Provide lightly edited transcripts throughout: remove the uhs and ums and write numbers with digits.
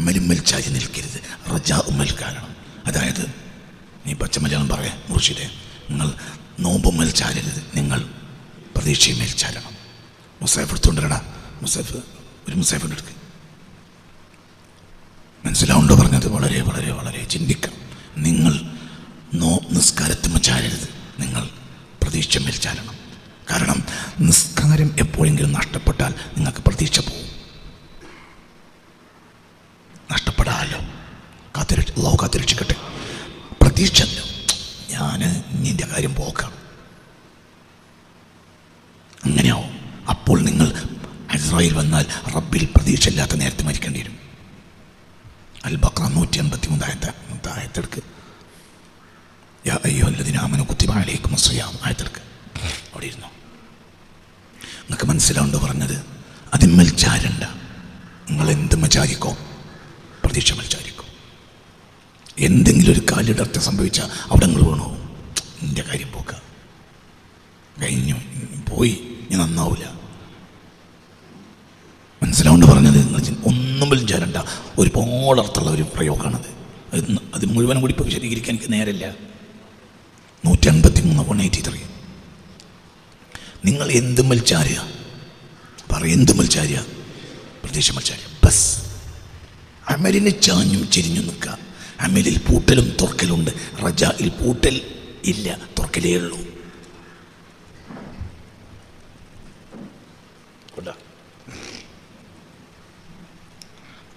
അമലുമ്മൽ ചാരി നിൽക്കരുത്, റജാ ഉമ്മൽ കാരണം. അതായത് നീ പച്ചമലയാളം പറയാം മുർഷിദെ, നിങ്ങൾ നോമ്പുമ്മൽ ചാരരുത്, നിങ്ങൾ പ്രതീക്ഷയുമേൽ ചാരണം. മുസാഫ് എടുത്തുകൊണ്ടിരടാ, മുസാഫ് ഒരു മുസാഫിൻ്റെ എടുക്ക്. മനസ്സിലാവുണ്ടോ പറഞ്ഞത്? വളരെ വളരെ വളരെ ചിന്തിക്കണം. നിങ്ങൾ നിസ്കാരത്തുമ്മ ചാരരുത്, നിങ്ങൾ പ്രതീക്ഷമേൽ ചാരണം. കാരണം നിസ്കാരം എപ്പോഴെങ്കിലും നഷ്ടപ്പെട്ടാൽ നിങ്ങൾക്ക് പ്രതീക്ഷ പോകും. നഷ്ടപ്പെടാമല്ലോ, അള്ളാഹു കാത്തിരക്ഷിക്കട്ടെ. പ്രതീക്ഷ ഞാൻ നിന്റെ കാര്യം പോക്കാം, അങ്ങനെയാവും. അപ്പോൾ നിങ്ങൾ ഇസ്രായേൽ വന്നാൽ റബ്ബിൽ പ്രതീക്ഷ ഇല്ലാത്ത നേരത്തെ മരിക്കേണ്ടി വരും. അൽ ബഖറ 183 ആയത്തെടുക്ക്. യാ അയ്യുഹല്ലദീന ആമനൂ കുത്തിബ അലൈക്കുമുസ് സിയാം ആയത്തെടുക്ക്. അവിടെ ഇരുന്നോ. നിങ്ങൾക്ക് മനസ്സിലാവുണ്ടോ പറഞ്ഞത്? അതിന്മേൽ ചാരണ്ട. നിങ്ങൾ എന്തും ചാരിക്കോ, പ്രതീക്ഷ മത്സാരിക്കോ. എന്തെങ്കിലും ഒരു കാലിടർച്ച സംഭവിച്ചാൽ അവിടെ നിങ്ങൾ വീണോ, എൻ്റെ കാര്യം പോക്ക കഴിഞ്ഞു, പോയി, ഇനി നന്നാവില്ല. മനസ്സിലാവുണ്ട് പറഞ്ഞത്? ഒന്നും വിചാരണ്ട. ഒരുപാട് അർത്ഥമുള്ള ഒരു പ്രയോഗമാണത്. അത് മുഴുവൻ കൂടി ഇപ്പോൾ വിശദീകരിക്കാൻ എനിക്ക് നേരമില്ല. 153 നിങ്ങൾ എന്തും മത്സാരുക, എന്തും മത്സാരുക, പ്രതീക്ഷ മത്സാരുക. ബസ് അമലിന് ചാഞ്ഞും ചെരിഞ്ഞു നിൽക്കുക. അമലിൽ പൂട്ടലും തുറക്കലുണ്ട്, റജായിൽ പൂട്ടൽ ഇല്ല, തുറക്കലേ ഉള്ളൂ.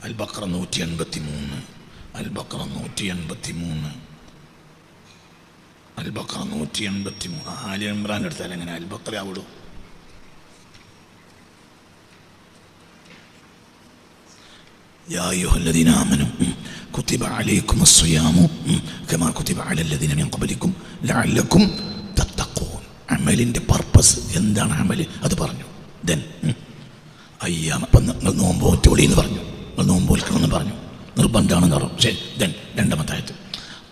അൽ ബഖറ 183, അൽ ബഖറ 183, അൽ ബഖറ 183. ആലി ഇമ്രാൻ എടുത്താൽ എങ്ങനെ അൽ ബഖറ ആവുള്ളൂ? യാ അയ്യുഹല്ലദീന ആമനൂ കുതിബ അലൈക്കുമുസ് സിയാമു കമാ കുതിബ അലല്ലദീന മിൻ ഖബ്ലിക്കും ലഅല്ലക്കും തത്തഖൂൻ. അമലിൻ്റെ പർപ്പസ് എന്താണ്? അമൽ അത് പറഞ്ഞു. ദെൻ അയ്യാമ, അപ്പം നിങ്ങൾ നോമ്പ് നോറ്റോളി എന്ന് പറഞ്ഞു, നിങ്ങൾ നോമ്പ് നോൽക്കണമെന്ന് പറഞ്ഞു, നിർബന്ധമാണെന്ന് പറഞ്ഞു. ശരി. ദെൻ രണ്ടാമത്തെ ആയത്ത്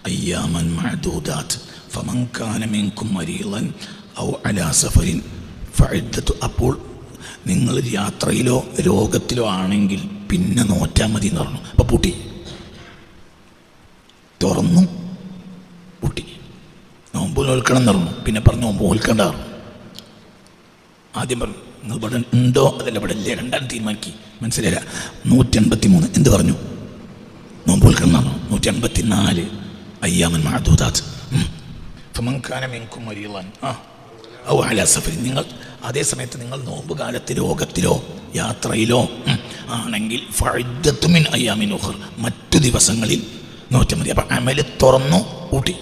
അയ്യാമൻ മഅദൂദാത്ത് ഫമൻ കാന മിൻകും മരീളൻ ഔ അലാ സഫരിൻ ഫഇദ്ദത്തു. അപ്പോൾ നിങ്ങൾ യാത്രയിലോ രോഗത്തിലോ ആണെങ്കിൽ പിന്നെ നോറ്റാൽ മതി എന്ന് പറഞ്ഞു. അപ്പോൾ പൂട്ടി, തുറന്നു, പൂട്ടി. നോമ്പ് നോൽക്കണം എന്ന് പറഞ്ഞു, പിന്നെ പറഞ്ഞു നോമ്പ് നോൽക്കേണ്ട പറഞ്ഞു. ആദ്യം പറഞ്ഞു നിങ്ങൾ ഇവിടെ ഉണ്ടോ അതല്ല ഇവിടെ ഇല്ലേ, രണ്ടാം തീരുമാനിക്കി. മനസ്സിലായില്ല. 183 എന്ത് പറഞ്ഞു? നോമ്പ് നോൽക്കണം എന്ന് പറഞ്ഞു. 184 അയ്യാമൻ മഅദൂദാത്ത് ഫമൻ കാന മിൻകും മരീളൻ ഔ അലാ സഫരിൻ. നിങ്ങൾ അതേ സമയത്ത് നിങ്ങൾ നോമ്പ് കാലത്ത് രോഗത്തിലോ യാത്രയിലോ ആണെങ്കിൽ ഫഇദ്ദത്തു മിൻ അയ്യാമിൻ ഉഖർ, മറ്റു ദിവസങ്ങളിൽ നോറ്റാൽ മതി. അപ്പം അമൽ തുറന്നു, പൂട്ടി.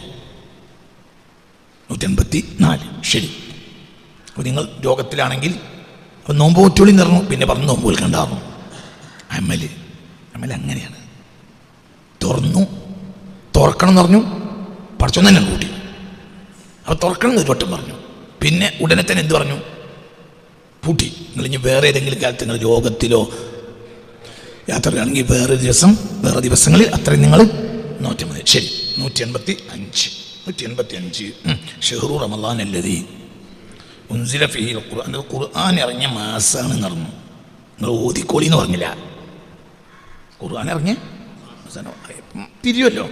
184. ശരി. അപ്പോൾ നിങ്ങൾ രോഗത്തിലാണെങ്കിൽ അപ്പം നോമ്പ് നോറ്റോളി എന്ന് പറഞ്ഞു, പിന്നെ പറഞ്ഞു നോമ്പ് നോൽക്കണ്ടായിരുന്നു. അമൽ അങ്ങനെയാണ്. തുറന്നു, തുറക്കണം എന്ന് പറഞ്ഞു, പഠിച്ചോന്ന് തന്നെ കൂട്ടി. അപ്പോൾ തുറക്കണം എന്ന് ഒരു വട്ടം പറഞ്ഞു, പിന്നെ ഉടനെ തന്നെ എന്ത് പറഞ്ഞു? പൂട്ടി. നിങ്ങൾ ഇനി വേറെ ഏതെങ്കിലും കാലത്ത് നിങ്ങൾ രോഗത്തിലോ യാത്രയിലാണെങ്കിൽ വേറെ ദിവസം, വേറെ ദിവസങ്ങളിൽ അത്രയും നിങ്ങൾ നോറ്റാൽ മതി. ശരി. 185 ഷഹ്റു റമളാൻ അല്ലദീ ഉൻസില ഫീഹിൽ ഖുർആൻ. ഖുർആൻ ഇറങ്ങിയ മാസമാണ് നടന്നു. നിങ്ങൾ ഓതിക്കോളി എന്ന് പറഞ്ഞില്ല. ഖുർആൻ ഇറങ്ങിയ തിരിയാലോ.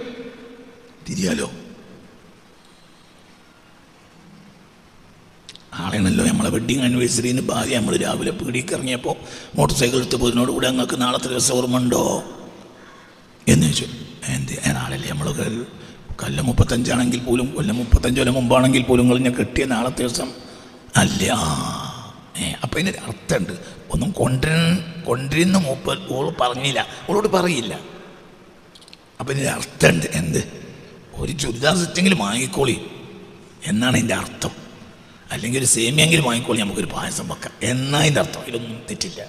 ആളെയാണല്ലോ നമ്മളെ വെഡ്ഡിങ് ആനിവേഴ്സറിന്ന് ഭാര്യ നമ്മൾ രാവിലെ പീടിക്ക് ഇറങ്ങിയപ്പോൾ മോട്ടോർ സൈക്കിൾ എടുത്ത് പോയതിനോട് കൂടെ നിങ്ങൾക്ക് നാളത്തെ ദിവസം ഓർമ്മയുണ്ടോ എന്ന് ചോദിച്ചു. നാളല്ലേ നമ്മൾ കൊല്ലം 35 പോലും, കൊല്ലം 35 കൊല്ലം മുമ്പാണെങ്കിൽ പോലും നിങ്ങൾ ഞാൻ കെട്ടിയ നാളത്തെ ദിവസം അല്ല. അപ്പം അതിൻ്റെ അർത്ഥമുണ്ട്. ഒന്നും കൊണ്ടിരുന്ന മൂപ്പർ ഓൾ പറഞ്ഞില്ല, ഓളോട് പറയില്ല. അപ്പം ഇതിൻ്റെ അർത്ഥമുണ്ട്. എന്ത്? ഒരു ചുരിദാർ സെറ്റെങ്കിലും വാങ്ങിക്കോളി എന്നാണ് അതിൻ്റെ അർത്ഥം. അല്ലെങ്കിൽ ഒരു സേമിയെങ്കിലും വാങ്ങിക്കോളി, നമുക്കൊരു പായസം വെക്കാം എന്നാ അതിൻ്റെ അർത്ഥം. ഇതിലൊന്നും തെറ്റില്ല.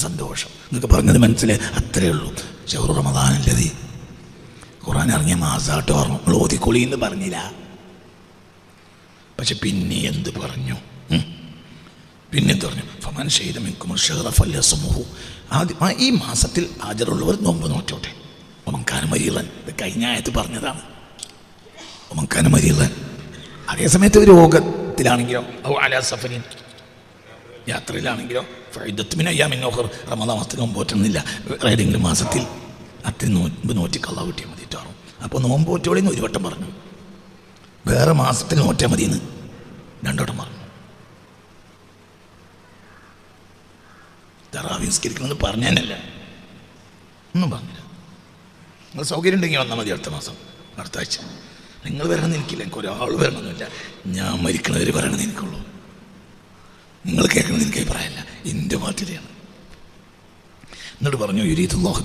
സന്തോഷം. നിങ്ങൾക്ക് പറഞ്ഞത് മനസ്സിലായി, അത്രയേ ഉള്ളൂ. ഷഹ്റു റമളാൻ അല്ലദീ, ഖുർആൻ ഇറങ്ങിയ മാസാട്ടോ പറഞ്ഞു. നമ്മൾ ഓതിക്കോളി എന്ന് പറഞ്ഞില്ല. പക്ഷെ പിന്നെ എന്ത് പറഞ്ഞു? പിന്നെന്ത് പറഞ്ഞു? ഫമൻ ഷഹിദ മിൻകുമുൽ ശഹ്റ ഫല്യസുംഹു. ആദ്യം ഈ മാസത്തിൽ ഹാജറുള്ളവർ നോമ്പ് നോറ്റോട്ടെ. ഒമൻകാന മരീളൻ, ഇത് കഴിഞ്ഞ ആയത്ത് പറഞ്ഞതാണ്. ഒമൻകാന മരീളൻ. അതേസമയത്ത് ഒരു രോഗത്തിലാണെങ്കിലോ ഔ അലാ സഫരിൻ, യാത്രയിലാണെങ്കിലോ ഫഇദ്ദത്തു മിൻ അയ്യാമിൻ ഉഖർ. റമളാൻ മാസത്തിൽ നോമ്പ് നോറ്റുന്നില്ല, ഏതെങ്കിലും മാസത്തിൽ അത്രയും നോമ്പ് നോറ്റി കള്ളാ കിട്ടിയാൽ മതി ടാറും. അപ്പോൾ നോമ്പ് നോറ്റോളിന്ന് ഒരു വട്ടം പറഞ്ഞു, വേറെ മാസത്തിൽ നോറ്റാൽ മതിയെന്ന് 2 വട്ടം പറഞ്ഞു. തറാവി നിസ്കരിക്കണമെന്ന് പറഞ്ഞാനല്ല, ഒന്നും പറഞ്ഞില്ല. നിങ്ങൾ സൗകര്യം ഉണ്ടെങ്കിൽ വന്നാൽ മതി അടുത്ത മാസം, അടുത്ത ആഴ്ച. നിങ്ങൾ വരണമെന്ന് എനിക്കില്ല, എനിക്ക് ഒരാൾ വരണമെന്നില്ല. ഞാൻ മരിക്കണവർ പറയണമെന്ന് എനിക്കുള്ളൂ. നിങ്ങൾ കേൾക്കണമെന്ന് എനിക്ക് അഭിപ്രായമില്ല, എൻ്റെ പാർട്ടിയിലാണ്. എന്നിട്ട് പറഞ്ഞു യുരീദുല്ലാഹു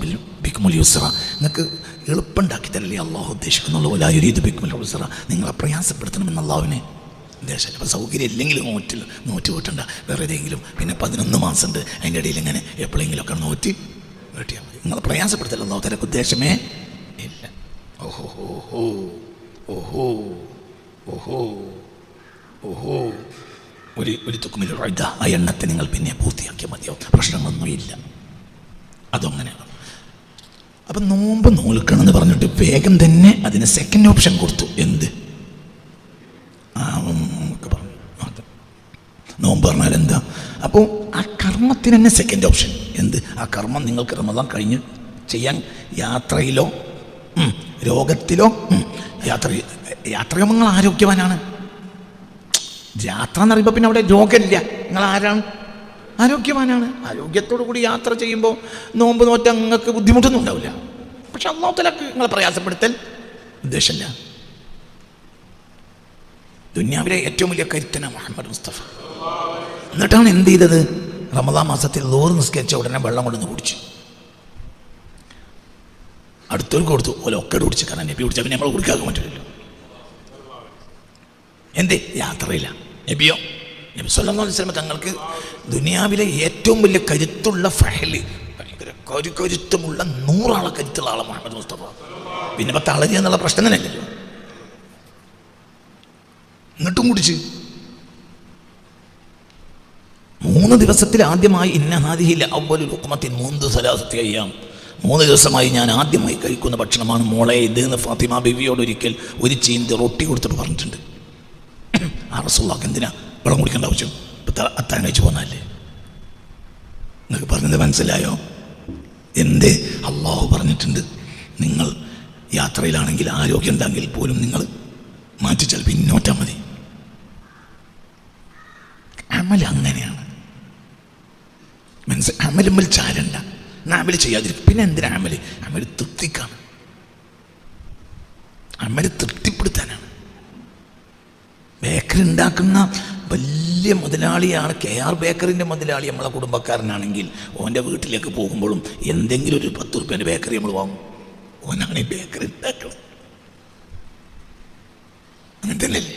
ബിക്കുമുൽ യുസ്റ, നിങ്ങൾക്ക് എളുപ്പമുണ്ടാക്കി തരല്ലേ അള്ളാഹു ഉദ്ദേശിക്കുന്നുള്ളൂ. വലാ യുരീദു ബിക്കുമുൽ ഉസ്റ, നിങ്ങളെ പ്രയാസപ്പെടുത്തണമെന്ന് അള്ളാഹുവിനെ ഉദ്ദേശമില്ല. അപ്പോൾ സൗകര്യം ഇല്ലെങ്കിലും നോറ്റ് പോയിട്ടുണ്ട്, വേറെ ഏതെങ്കിലും പിന്നെ 11 മാസമുണ്ട്, അതിൻ്റെ ഇടയിൽ ഇങ്ങനെ എപ്പോഴെങ്കിലുമൊക്കെ നോറ്റ് വെട്ടിയാൽ മതി. നിങ്ങളെ പ്രയാസപ്പെടുത്തല്ല അള്ളാഹു തലക്ക് ഉദ്ദേശമേ ഇല്ല. ഓഹോ ഓഹോ ഓഹോ ഓഹോ ഓഹോ ഒരു തുക്കുമില്ല ഇതാ, ആ എണ്ണത്തെ നിങ്ങൾ പിന്നെ പൂർത്തിയാക്കിയാൽ മതിയോ, പ്രശ്നങ്ങളൊന്നും ഇല്ല. അതങ്ങനെയാണ്. അപ്പം നോമ്പ് നോൽക്കണമെന്ന് പറഞ്ഞിട്ട് വേഗം തന്നെ അതിന് സെക്കൻഡ് ഓപ്ഷൻ കൊടുത്തു. എന്ത് പറഞ്ഞു, നോമ്പ് പറഞ്ഞാൽ എന്താ? അപ്പോൾ ആ കർമ്മത്തിന് തന്നെ സെക്കൻഡ് ഓപ്ഷൻ എന്ത്? ആ കർമ്മം നിങ്ങൾക്ക് റമദാൻ കഴിഞ്ഞ് ചെയ്യാൻ യാത്രയിലോ രോഗത്തിലോ യാത്രയോ നിങ്ങൾ ആരോഗ്യവാനാണ്. യാത്ര എന്ന് പറയുമ്പോൾ പിന്നെ അവിടെ രോഗമില്ല, നിങ്ങൾ ആരാണ്? ആരോഗ്യവാനാണ്. ആരോഗ്യത്തോടു കൂടി യാത്ര ചെയ്യുമ്പോൾ നോമ്പ് നോറ്റാൽ നിങ്ങൾക്ക് ബുദ്ധിമുട്ടൊന്നും ഉണ്ടാവില്ല. പക്ഷെ അല്ലാഹു തആലക്ക് നിങ്ങളെ പ്രയാസപ്പെടുത്തൽ ഉദ്ദേശമില്ല. ദുനിയാവിലെ ഏറ്റവും വലിയ കരുത്തന മുഹമ്മദ് മുസ്തഫ. എന്നിട്ടാണ് എന്ത് ചെയ്തത്? റമദാൻ മാസത്തിൽ ലോറ് നിസ്കരിച്ച ഉടനെ വെള്ളം കൊണ്ടൊന്ന് കുടിച്ചു, അടുത്തവർക്ക് കൊടുത്തു. ഓലൊക്കെ കുടിച്ചു. കാരണം നബി കുടിച്ചാൽ പിന്നെ നമ്മൾ കുടിക്കാതെ പറ്റില്ലല്ലോ. എന്തേ? യാത്രയില്ല. നബിയോ, നബി സല്ലല്ലാഹു അലൈഹി വസല്ലം തങ്ങൾക്ക് ദുനിയാവിലെ ഏറ്റവും വലിയ കരുത്തുള്ള ഫഹല്, ഭയങ്കര കരുത്തുമുള്ള 100 ആളെ കരുത്തുള്ള ആളെ മുഹമ്മദ് മുസ്തഫ. പിന്നെ 10 ആളെ എന്നുള്ള പ്രശ്നം തന്നെ അല്ലല്ലോ. എന്നിട്ടും കുടിച്ച് 3 ദിവസത്തിൽ ആദ്യമായി ഇന്ന ഹാദിഹിൽ അവ്വലു ലുഖ്മത്തിൻ മുൻദു സലാസത്തി അയ്യാം, 3 ദിവസമായി ഞാൻ ആദ്യമായി കഴിക്കുന്ന ഭക്ഷണമാണ് മോളെ ഇത് എന്ന് ഫാത്തിമ ബീവിയോട് ഒരിക്കൽ ഒരു ചീന്തി റൊട്ടി കൊടുത്തിട്ട് പറഞ്ഞിട്ടുണ്ട്. ആ റസൂലുള്ളാഹിക്ക് എന്തിനാ വെള്ളം കുടിക്കേണ്ട ആവശ്യം? അത്താഴം കഴിച്ച് പോന്നല്ലേ. നിങ്ങൾക്ക് പറഞ്ഞത് മനസ്സിലായോ? എന്തേ? അള്ളാഹു പറഞ്ഞിട്ടുണ്ട്, നിങ്ങൾ യാത്രയിലാണെങ്കിൽ ആരോഗ്യം ഉണ്ടെങ്കിൽ പോലും നിങ്ങൾ മാറ്റിച്ചാൽ പിന്നോറ്റാൽ മതി. അമൽ അങ്ങനെയാണ്. അമലുമ്പിൽ ചാരണ്ട, അമൽ ചെയ്യാതിരിക്കും. പിന്നെ എന്തിനാ അമൽ? അമൽ തൃപ്തിക്കാണ്, അമൽ തൃപ്തിപ്പെടുത്താനാണ്. ബേക്കറി ഉണ്ടാക്കുന്ന വലിയ മുതലാളിയാണ് KR ബേക്കറിൻ്റെ മുതലാളി. നമ്മളെ കുടുംബക്കാരനാണെങ്കിൽ ഓൻ്റെ വീട്ടിലേക്ക് പോകുമ്പോഴും എന്തെങ്കിലും ഒരു 10 ഉറുപ്പ്യൻ്റെ ബേക്കറി നമ്മൾ വാങ്ങും. ഓനാണ് ഈ ബേക്കറി ഉണ്ടാക്കുന്നത്. അങ്ങനെ തന്നെയല്ലേ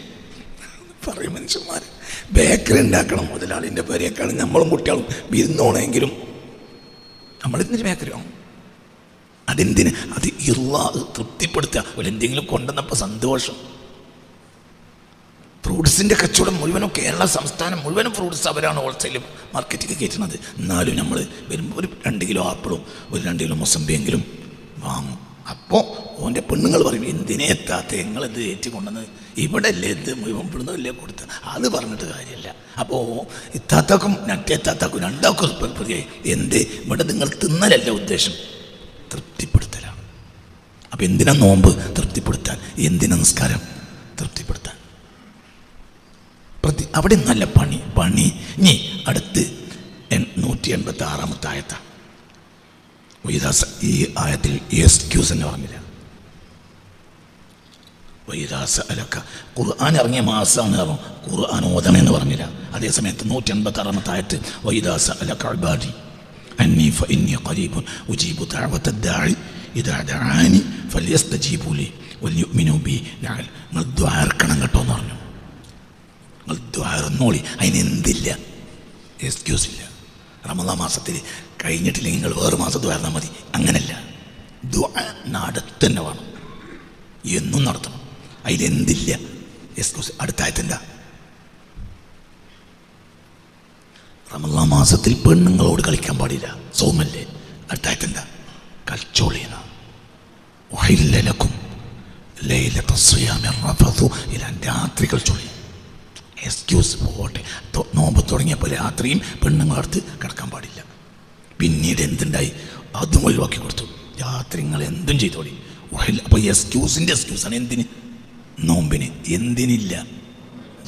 പറയും മനുഷ്യന്മാർ. ബേക്കറി ഉണ്ടാക്കണം മുതലാളിൻ്റെ പേരെക്കാളും നമ്മളും കുട്ടികളും വിരുന്നോണെങ്കിലും നമ്മളിതിന് ബേക്കറി വാങ്ങും. അതെന്തിന്? അത് തൃപ്തിപ്പെടുത്തുക. ഒരെന്തെങ്കിലും കൊണ്ടുവന്നപ്പോൾ സന്തോഷം. ഫ്രൂട്ട്സിൻ്റെ കച്ചവടം മുഴുവനും കേരള സംസ്ഥാനം മുഴുവനും ഫ്രൂട്ട്സ് അവരാണ് ഹോൾസെയിൽ മാർക്കറ്റിൽ കയറ്റുന്നത്. എന്നാലും നമ്മൾ വരുമ്പോൾ ഒരു 2 കിലോ ആപ്പിളും ഒരു 2 കിലോ മൊസമ്പിയെങ്കിലും വാങ്ങും. അപ്പോൾ ഓൻ്റെ പെണ്ണുങ്ങൾ പറയും, എന്തിനെ എത്താത്ത നിങ്ങളിത് ഏറ്റുകൊണ്ടെന്ന്, ഇവിടെ അല്ലേ ഇത് മുഴുവൻ പെണ്ണുമല്ലേ കൊടുത്ത്. അത് പറഞ്ഞിട്ട് കാര്യമില്ല. അപ്പോൾ ഇത്താത്താക്കും നറ്റേത്താത്താക്കും 2 പ്രതിയായി. എന്തേ? ഇവിടെ നിങ്ങൾ തിന്നലല്ല ഉദ്ദേശം, തൃപ്തിപ്പെടുത്തലാണ്. അപ്പോൾ എന്തിനാ നോമ്പ്? തൃപ്തിപ്പെടുത്താൻ. എന്തിനാ നിസ്കാരം? തൃപ്തിപ്പെടുത്താൻ. അവിടെ നല്ല പണി. ഇനി അടുത്ത് 186-ാമത്തെ ആയത്താണ്. ഈ ആയത്തിൽ എക്സ്ക്യൂസ് എന്ന് പറഞ്ഞില്ല. ഖുർആൻ ഇറങ്ങിയ മാസമാണ് പറഞ്ഞു, ഖുർആൻ ഓതണം എന്ന് പറഞ്ഞില്ല. അതേസമയത്ത് 186-ാമത്തെ ആയത്ത് വൈദാസ അലക ഇബാദി അന്നി ഫഇന്നി ഖരീബുൻ ഉജീബു ദഅവത ദാഇ ഇദാ ദഅാനി ഫൽയസ്തജീബു ലി വൽയുഅ്മിനു ബി. നിങ്ങൾ ദുആ ഇറക്കണം കേട്ടോ എന്ന് പറഞ്ഞു. നിങ്ങൾ ദുആ ഇറന്നോളി, അതിനെന്തില്ല, എക്സ്ക്യൂസ് ഇല്ല. റമദാൻ മാസത്തിൽ കഴിഞ്ഞിട്ടില്ലെങ്കിൽ നിങ്ങൾ വേറെ മാസം ദുആ ഇറന്നാൽ മതി. അങ്ങനല്ല, ദുആ നടത്തു തന്നെ വേണം, എന്നും നടത്തണം. അതിലെന്തില്ല, എക്സ്ക്യൂസ്. അടുത്ത ആയത്തെന്താ? റമദാൻ മാസത്തിൽ പെണ്ണുങ്ങളോട് കളിക്കാൻ പാടില്ല, സൗമല്ലേ. അടുത്ത ആയത്തെന്താ? കളിച്ചോളിയെന്ന രാത്രി കളിച്ചോളി. എക്സ്ക്യൂസ് പോട്ടെ. നോമ്പ് തുടങ്ങിയപ്പോൾ രാത്രിയും പെണ്ണുങ്ങളടുത്ത് കിടക്കാൻ പാടില്ല. പിന്നീട് എന്തുണ്ടായി? അതും ഒഴിവാക്കി കൊടുത്തു. രാത്രി നിങ്ങൾ എന്തും ചെയ്തോളി. അപ്പോൾ എക്സ്ക്യൂസാണ്. എന്തിന്? നോമ്പിന്. എന്തിനില്ല?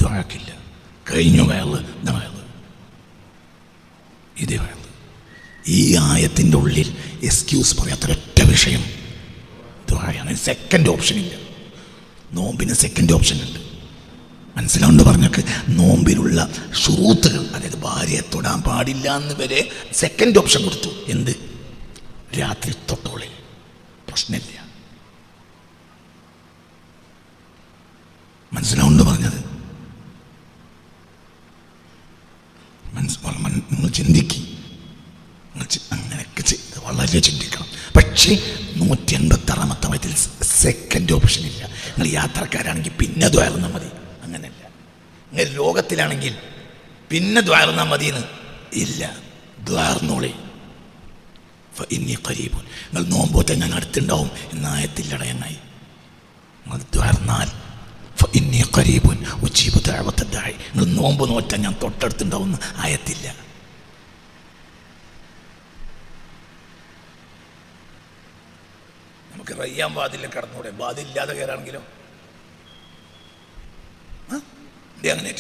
ദുആക്കില്ല. കഴിഞ്ഞു വയറ്, ഇതേ വയറ്. ഈ ആയത്തിൻ്റെ ഉള്ളിൽ എക്സ്ക്യൂസ് പറയാത്തൊരൊറ്റ വിഷയം ദുആയാണ്. സെക്കൻഡ് ഓപ്ഷൻ ഇല്ല. നോമ്പിന് സെക്കൻഡ് ഓപ്ഷൻ ഉണ്ട്. മനസ്സിലാവുണ്ട് പറഞ്ഞൊക്കെ. നോമ്പിലുള്ള ശുറൂത്തുകൾ, അതായത് ഭാര്യയെ തൊടാൻ പാടില്ല എന്ന് വരെ സെക്കൻഡ് ഓപ്ഷൻ കൊടുത്തു. എന്ത്? രാത്രി തൊട്ടോളി, പ്രശ്നമില്ല. മനസ്സിലാവുണ്ട് പറഞ്ഞത്? നിങ്ങൾ ചിന്തിക്കും, അങ്ങനെയൊക്കെ ചെയ്ത് വളരെ ചിന്തിക്കണം. പക്ഷേ 186 വയറ്റിൽ സെക്കൻഡ് ഓപ്ഷൻ ഇല്ല. നിങ്ങൾ യാത്രക്കാരാണെങ്കിൽ പിന്നെ ദ്വാരുന്നാൽ മതി. അങ്ങനെയല്ല. നിങ്ങൾ രോഗത്തിലാണെങ്കിൽ പിന്നെ ദ്വാരുന്നാൽ മതിയെന്ന് ഇല്ല. ദ്വാർന്നോളി. ഇനി ഖരീബുൻ, നിങ്ങൾ നോമ്പോത്തെ ഞാൻ അടുത്തുണ്ടാവും എന്നായത്തില്ലട. എന്നായി നിങ്ങൾ ദ്വാർന്നാൽ ഇനി ഖരീബുൻ ഉജീബു ദഅവത ദാഇ, നിങ്ങൾ നോമ്പ് നോറ്റാൽ ഞാൻ തൊട്ടടുത്തുണ്ടാവും ആയത്തില്ല. നമുക്ക് റയ്യാൻ വാതിൽ കടന്നൂടെ? വാതില്ലാതെ കയറാണെങ്കിലോ? അങ്ങനെ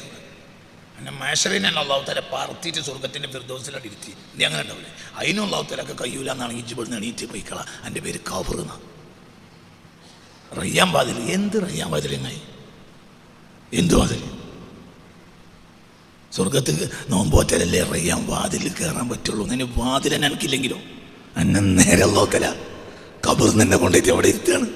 അങ്ങനെ മാഷറിനെ അള്ളാഹു തആല പറത്തിയിട്ട് സ്വർഗത്തിൻ്റെ ഫിർദൗസിലാണ് ഇരുത്തി. നീ അങ്ങനെ ഉണ്ടാവില്ലേ? അതിനും അള്ളാഹു തആലക്ക് കഴിയൂല എന്നാണെങ്കിൽ ഇജ്ജിബിടുന്ന് എണീറ്റ് പോയിക്കള. എൻ്റെ പേര് കാഫിർ എന്നാ. റയ്യാൻ വാതിൽ. എന്ത് റയ്യാൻ വാതിൽ? എങ്ങായി എന്ത് വാതിൽ? സ്വർഗത്തിൽ നോമ്പോറ്റലല്ലേ റയ്യാൻ വാതിൽ കയറാൻ പറ്റുള്ളൂ. അതിന് വാതിൽ തന്നെ എനിക്കില്ലെങ്കിലോ? എന്നെ നേരെ അള്ളാഹു തആല കബറിൽ എന്നെ കൊണ്ടുപോയിട്ട് എവിടെ ഇരുത്താണ്.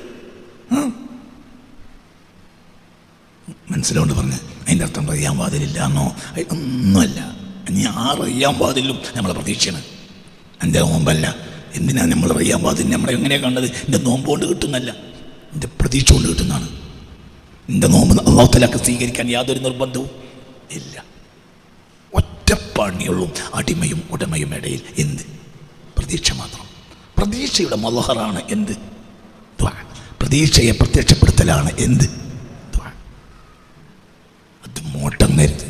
മനസ്സിലോണ്ട് പറഞ്ഞ് അതിൻ്റെ അർത്ഥം റയ്യാൻ വാതിലില്ല എന്നോ? ഒന്നുമല്ല. ഇനി ആ റയ്യാൻ വാതിലും നമ്മളെ പ്രതീക്ഷയാണ്. എൻ്റെ നോമ്പല്ല. എന്തിനാണ് നമ്മൾ റയ്യാൻ വാതിൽ നമ്മളെ എങ്ങനെയാണ് കണ്ടത്? എൻ്റെ നോമ്പ് കൊണ്ട് കിട്ടുന്നല്ല, എൻ്റെ പ്രതീക്ഷ കൊണ്ട് കിട്ടുന്നതാണ്. എൻ്റെ നോമ്പ് അല്ലാഹു തആലക്ക് സ്വീകരിക്കാൻ യാതൊരു നിർബന്ധവും ഇല്ല. ഒറ്റ പണിയുള്ളൂ അടിമയും ഉടമയും ഇടയിൽ. എന്ത്? പ്രതീക്ഷ മാത്രം. പ്രതീക്ഷയുടെ മലഹറാണ് എന്ത്? ദുആ. പ്രതീക്ഷയെ പ്രത്യക്ഷപ്പെടുത്തലാണ് എന്ത്? ദുആ. അത് മോട്ടം കരുത്.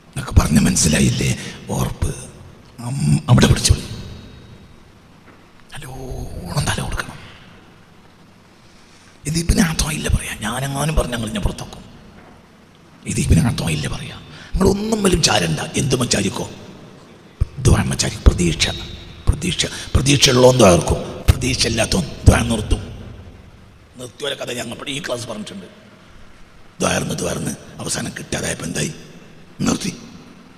എന്നൊക്കെ പറഞ്ഞ് മനസ്സിലായില്ലേ? ഓർപ്പ് അവിടെ പിടിച്ചോളൂ. നല്ലോണം തല കൊടുക്കണം. ഇത് ഇബ്നു പറയാം. ഞാനെങ്ങാനും പറഞ്ഞ ഞങ്ങൾ ഞാൻ പുറത്താക്കും. ഇത് ഇബ്നു പറയാം. നിങ്ങളൊന്നും വലും ചാരണ്ട. എന്തും ചാരിക്കോ? ദുആ മച്ചാരി. പ്രതീക്ഷ ഉള്ളോന്നും ആർക്കും, പ്രതീക്ഷ ഇല്ലാത്തോ ദ്വാ നിർത്തും. നിർത്തിയോലെ കഥ ഞങ്ങൾ ഈ ക്ലാസ് പറഞ്ഞിട്ടുണ്ട്. ദ്വാർന്ന് അവസാനം കിട്ടാതായപ്പോൾ എന്തായി? നിർത്തി.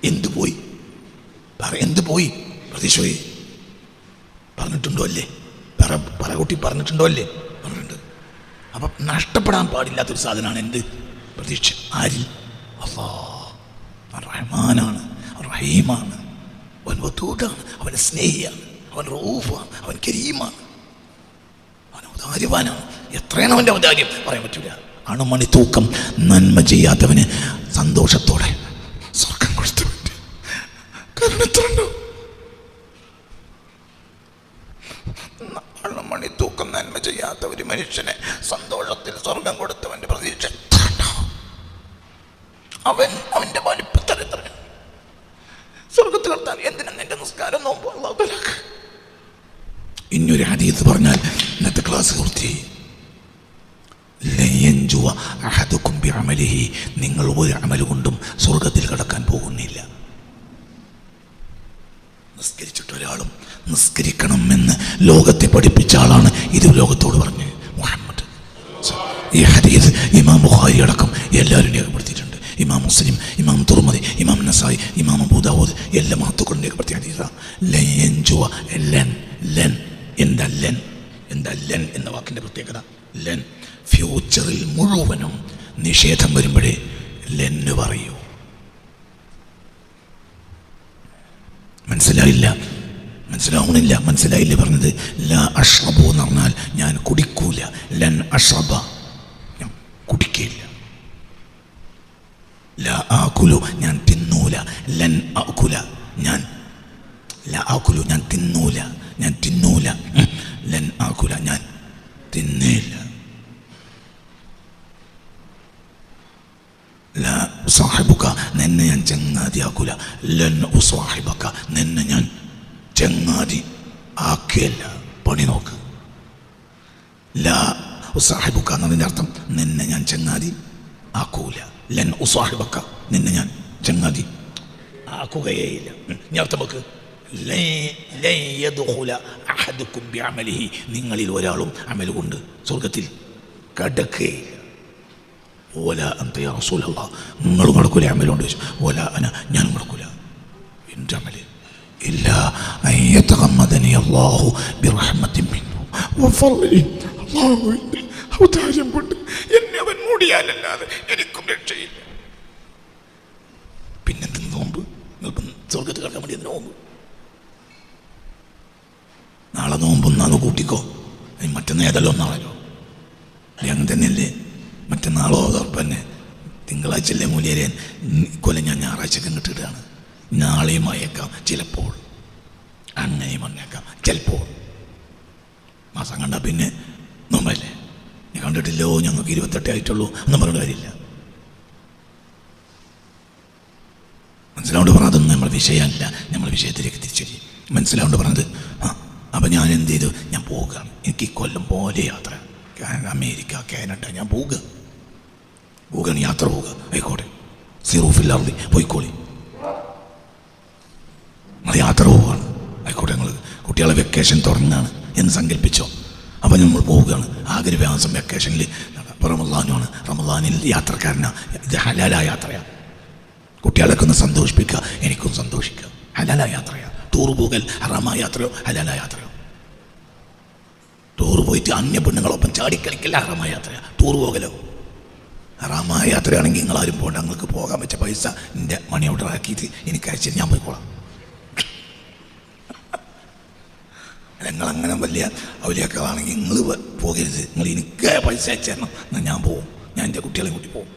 എന്ത് പോയി? എന്ത് പോയി? പ്രതീക്ഷ പോയി. പറഞ്ഞിട്ടുണ്ടോ അല്ലേ? പറകുട്ടി പറഞ്ഞിട്ടുണ്ടോ അല്ലേ? പറഞ്ഞിട്ടുണ്ട്. അപ്പം നഷ്ടപ്പെടാൻ പാടില്ലാത്തൊരു സാധനമാണ് എന്ത്? പ്രതീക്ഷ. ആരിൽ? അല്ലാഹ്. റഹ്മാനാണ്, റഹീമാണ്, അവൻ വദൂദാണ്, അവൻ സ്നേഹിയാണ്, അവൻ റഊഫാണ്, അവൻ കരീമാണ്, അവൻ ഔദാര്യവാനാണ്. എത്രയാണ് അവൻ്റെ ഔദാര്യം പറയാൻ പറ്റൂല. അണുമണി തൂക്കം നന്മ ചെയ്യാത്തവന് സന്തോഷത്തോടെ സ്വർഗം കൊടുത്തു. കാരണം എത്രയുണ്ടോ? അണുമണി തൂക്കം നന്മ ചെയ്യാത്ത ഒരു മനുഷ്യനെ സന്തോഷത്തിൽ സ്വർഗം കൊടുത്തവൻ്റെ പ്രതീക്ഷ അവൻ്റെ വലിപ്പത്തിൽ എത്ര സ്വർഗത്തിൽ കൊടുത്താൽ എന്തിനാണ് എൻ്റെ നിസ്കാരം നോമ്പ് അല്ലാഹു തആലക്ക്. ഇനിയൊരു ഹദീസ് പറഞ്ഞാൽ ഇന്നത്തെ ക്ലാസ് പൂർത്തിയായി. നിങ്ങൾ ഒരു അമൽ കൊണ്ടും സ്വർഗത്തിൽ കടക്കാൻ പോകുന്നില്ല. നിസ്കരിച്ചിട്ട് ഒരാളും നിസ്കരിക്കണമെന്ന് ലോകത്തെ പഠിപ്പിച്ച ആളാണ് ഇത് ലോകത്തോട് പറഞ്ഞ് മുഹമ്മദ്. ഈ ഹദീസ് ഇമാം ബുഖാരി അടക്കം എല്ലാവരും രേഖപ്പെടുത്തിയിട്ടുണ്ട്. ഇമാം മുസ്ലിം, ഇമാം തുർമദി, ഇമാം നസായി, ഇമാം അബൂ ദാവൂദ് എല്ലാ മഹത്തുക്കളും രേഖപ്പെടുത്തിയ ഹദീസാണ്. എന്താ ലൻ എന്ന വാക്കിൻ്റെ പ്രത്യേകത? ലൻ. ഫ്യൂച്ചറിൽ മുഴുവനും നിഷേധം വരുമ്പോഴേ ലെന്ന് പറയൂ. മനസ്സിലായില്ല പറഞ്ഞത്. ലാ അഷ്റബു എന്ന് പറഞ്ഞാൽ ഞാൻ കുടിക്കൂല. ലൻ അഷ്റബ, ഞാൻ കുടിക്കില്ല. ലാ ആകുലു, ഞാൻ തിന്നൂല. ലൻ ആകുല, ഞാൻ ലാ ആകുലു, ഞാൻ തിന്നൂല. ലൻ ആകുല, ഞാൻ തിന്നേല. ലാ ഉസാഹിബുക, നിന്നെ ഞാൻ ചങ്ങാതിയാക്കൂല. ലൻ ഉസാഹിബക, നിന്നെ ഞാൻ ചങ്ങാതി ആക്കിയല്ല. പണി നോക്ക്. ലാ ഉസാഹിബുക്ക എന്നതിൻ്റെ അർത്ഥം നിന്നെ ഞാൻ ചങ്ങാതി ആക്കൂല. ലൻ ഉസാഹിബക്ക, നിന്നെ ഞാൻ ചങ്ങാതി ആക്കുകയേയില്ല. ഇനി അർത്ഥം വെക്ക്, നിങ്ങളിൽ ഒരാളും അമൽ കൊണ്ട് സ്വർഗത്തിൽ കടക്കുകയില്ല. ഓല അന്ത യാ റസൂലല്ലാഹ്, നിങ്ങളും നടക്കൂല അമലുണ്ട്. ഓല അന, ഞാനും നടക്കൂല എൻ്റെ അമല്. ഇല്ലാ അൻ യതഗമ്മദനി അല്ലാഹു ബിറഹ്മത്തിൻ മിൻഹു വഫളലിൻ, അല്ലാഹുവിൻ്റെ ഔദാര്യം കൊണ്ട് എന്നെ അവൻ മൂടിയാലല്ലാതെ എനിക്കും രക്ഷയില്ല. പിന്നെന്ത് നോമ്പ്? സ്വർഗത്ത് കിടക്കാൻ വേണ്ടി എന്ത് നോമ്പ്? നാളെ നോമ്പൊന്നാന്ന് കൂട്ടിക്കോ. മറ്റന്നാൾ ഏതല്ലോ ഒന്നാണല്ലോ, അങ്ങനെ തന്നെയല്ലേ? മറ്റന്നാളോ ഉറപ്പന്നെ. തിങ്കളാഴ്ചയല്ലേ മൂല്യരൻ? കൊല്ലം ഞാൻ ഞായറാഴ്ചക്ക് കിട്ടിയിട്ടാണ്. നാളെയും അയക്കാം, ചിലപ്പോൾ അങ്ങനെയും വന്നേക്കാം, ചിലപ്പോൾ. മാസം കണ്ടാൽ പിന്നെ നോമ്പല്ലേ? ഞാൻ കണ്ടിട്ടില്ലോ, ഞങ്ങൾക്ക് 28 ആയിട്ടുള്ളൂ എന്നും പറഞ്ഞ കാര്യമില്ല. മനസ്സിലാവുകൊണ്ട് പറഞ്ഞത് അതൊന്നും നമ്മുടെ വിഷയമല്ല. നമ്മൾ വിഷയത്തിലേക്ക് തിരിച്ചടി. മനസ്സിലാവുകൊണ്ട് പറഞ്ഞത് അപ്പം ഞാൻ എന്ത് ചെയ്തു? ഞാൻ പോവുകയാണ്. എനിക്ക് കൊല്ലം പോലെ യാത്ര, അമേരിക്ക, കാനഡ, ഞാൻ പോവുകയാണ്, യാത്ര പോവുക. ആയിക്കോട്ടെ, സിറൂഫില്ലാർദി പോയിക്കോളി, നമ്മൾ യാത്ര പോവുകയാണ്. ആയിക്കോട്ടെ, നിങ്ങൾ കുട്ടികളെ വെക്കേഷൻ തുടങ്ങുകയാണ് എന്ന് സങ്കല്പിച്ചോ. അപ്പം നമ്മൾ പോവുകയാണ്. ആകെ ഒരു വ്യാസം വെക്കേഷനിൽ. ഇപ്പോൾ റമളാനാണ്, റമളാനിൽ യാത്രക്കാരനാണ്. ഇത് ഹലാലായ യാത്രയാണ്. കുട്ടികളൊക്കെ ഒന്ന് സന്തോഷിപ്പിക്കുക, എനിക്കും സന്തോഷിക്കുക. ഹലാലായ യാത്രയാണ്. ടൂർ പോകൽ ഹറാമായ യാത്രയോ ഹലാലായ യാത്രയോ? ടൂർ പോയിട്ട് അന്യ പെണ്ണുങ്ങളൊപ്പം ചാടിക്കളിക്കല്ല ഹറാമായ യാത്രയാണ്. ടൂർ പോകലോ ഹറാമായ യാത്രയാണെങ്കിൽ നിങ്ങളാരും പോകണ്ട. നിങ്ങൾക്ക് പോകാൻ വെച്ച പൈസ എൻ്റെ മണി ഓർഡർ ആക്കിയിട്ട് എനിക്ക് അയച്ചിട്ട് ഞാൻ പോയിക്കോളാം. നിങ്ങളങ്ങനെ വലിയ അവലിയാക്കളാണെങ്കിൽ നിങ്ങൾ പോകരുത്. നിങ്ങൾ എനിക്ക് പൈസ അയച്ചു തരണം, എന്നാൽ ഞാൻ പോവും. ഞാൻ എൻ്റെ കുട്ടികളെ കൂട്ടി പോവും.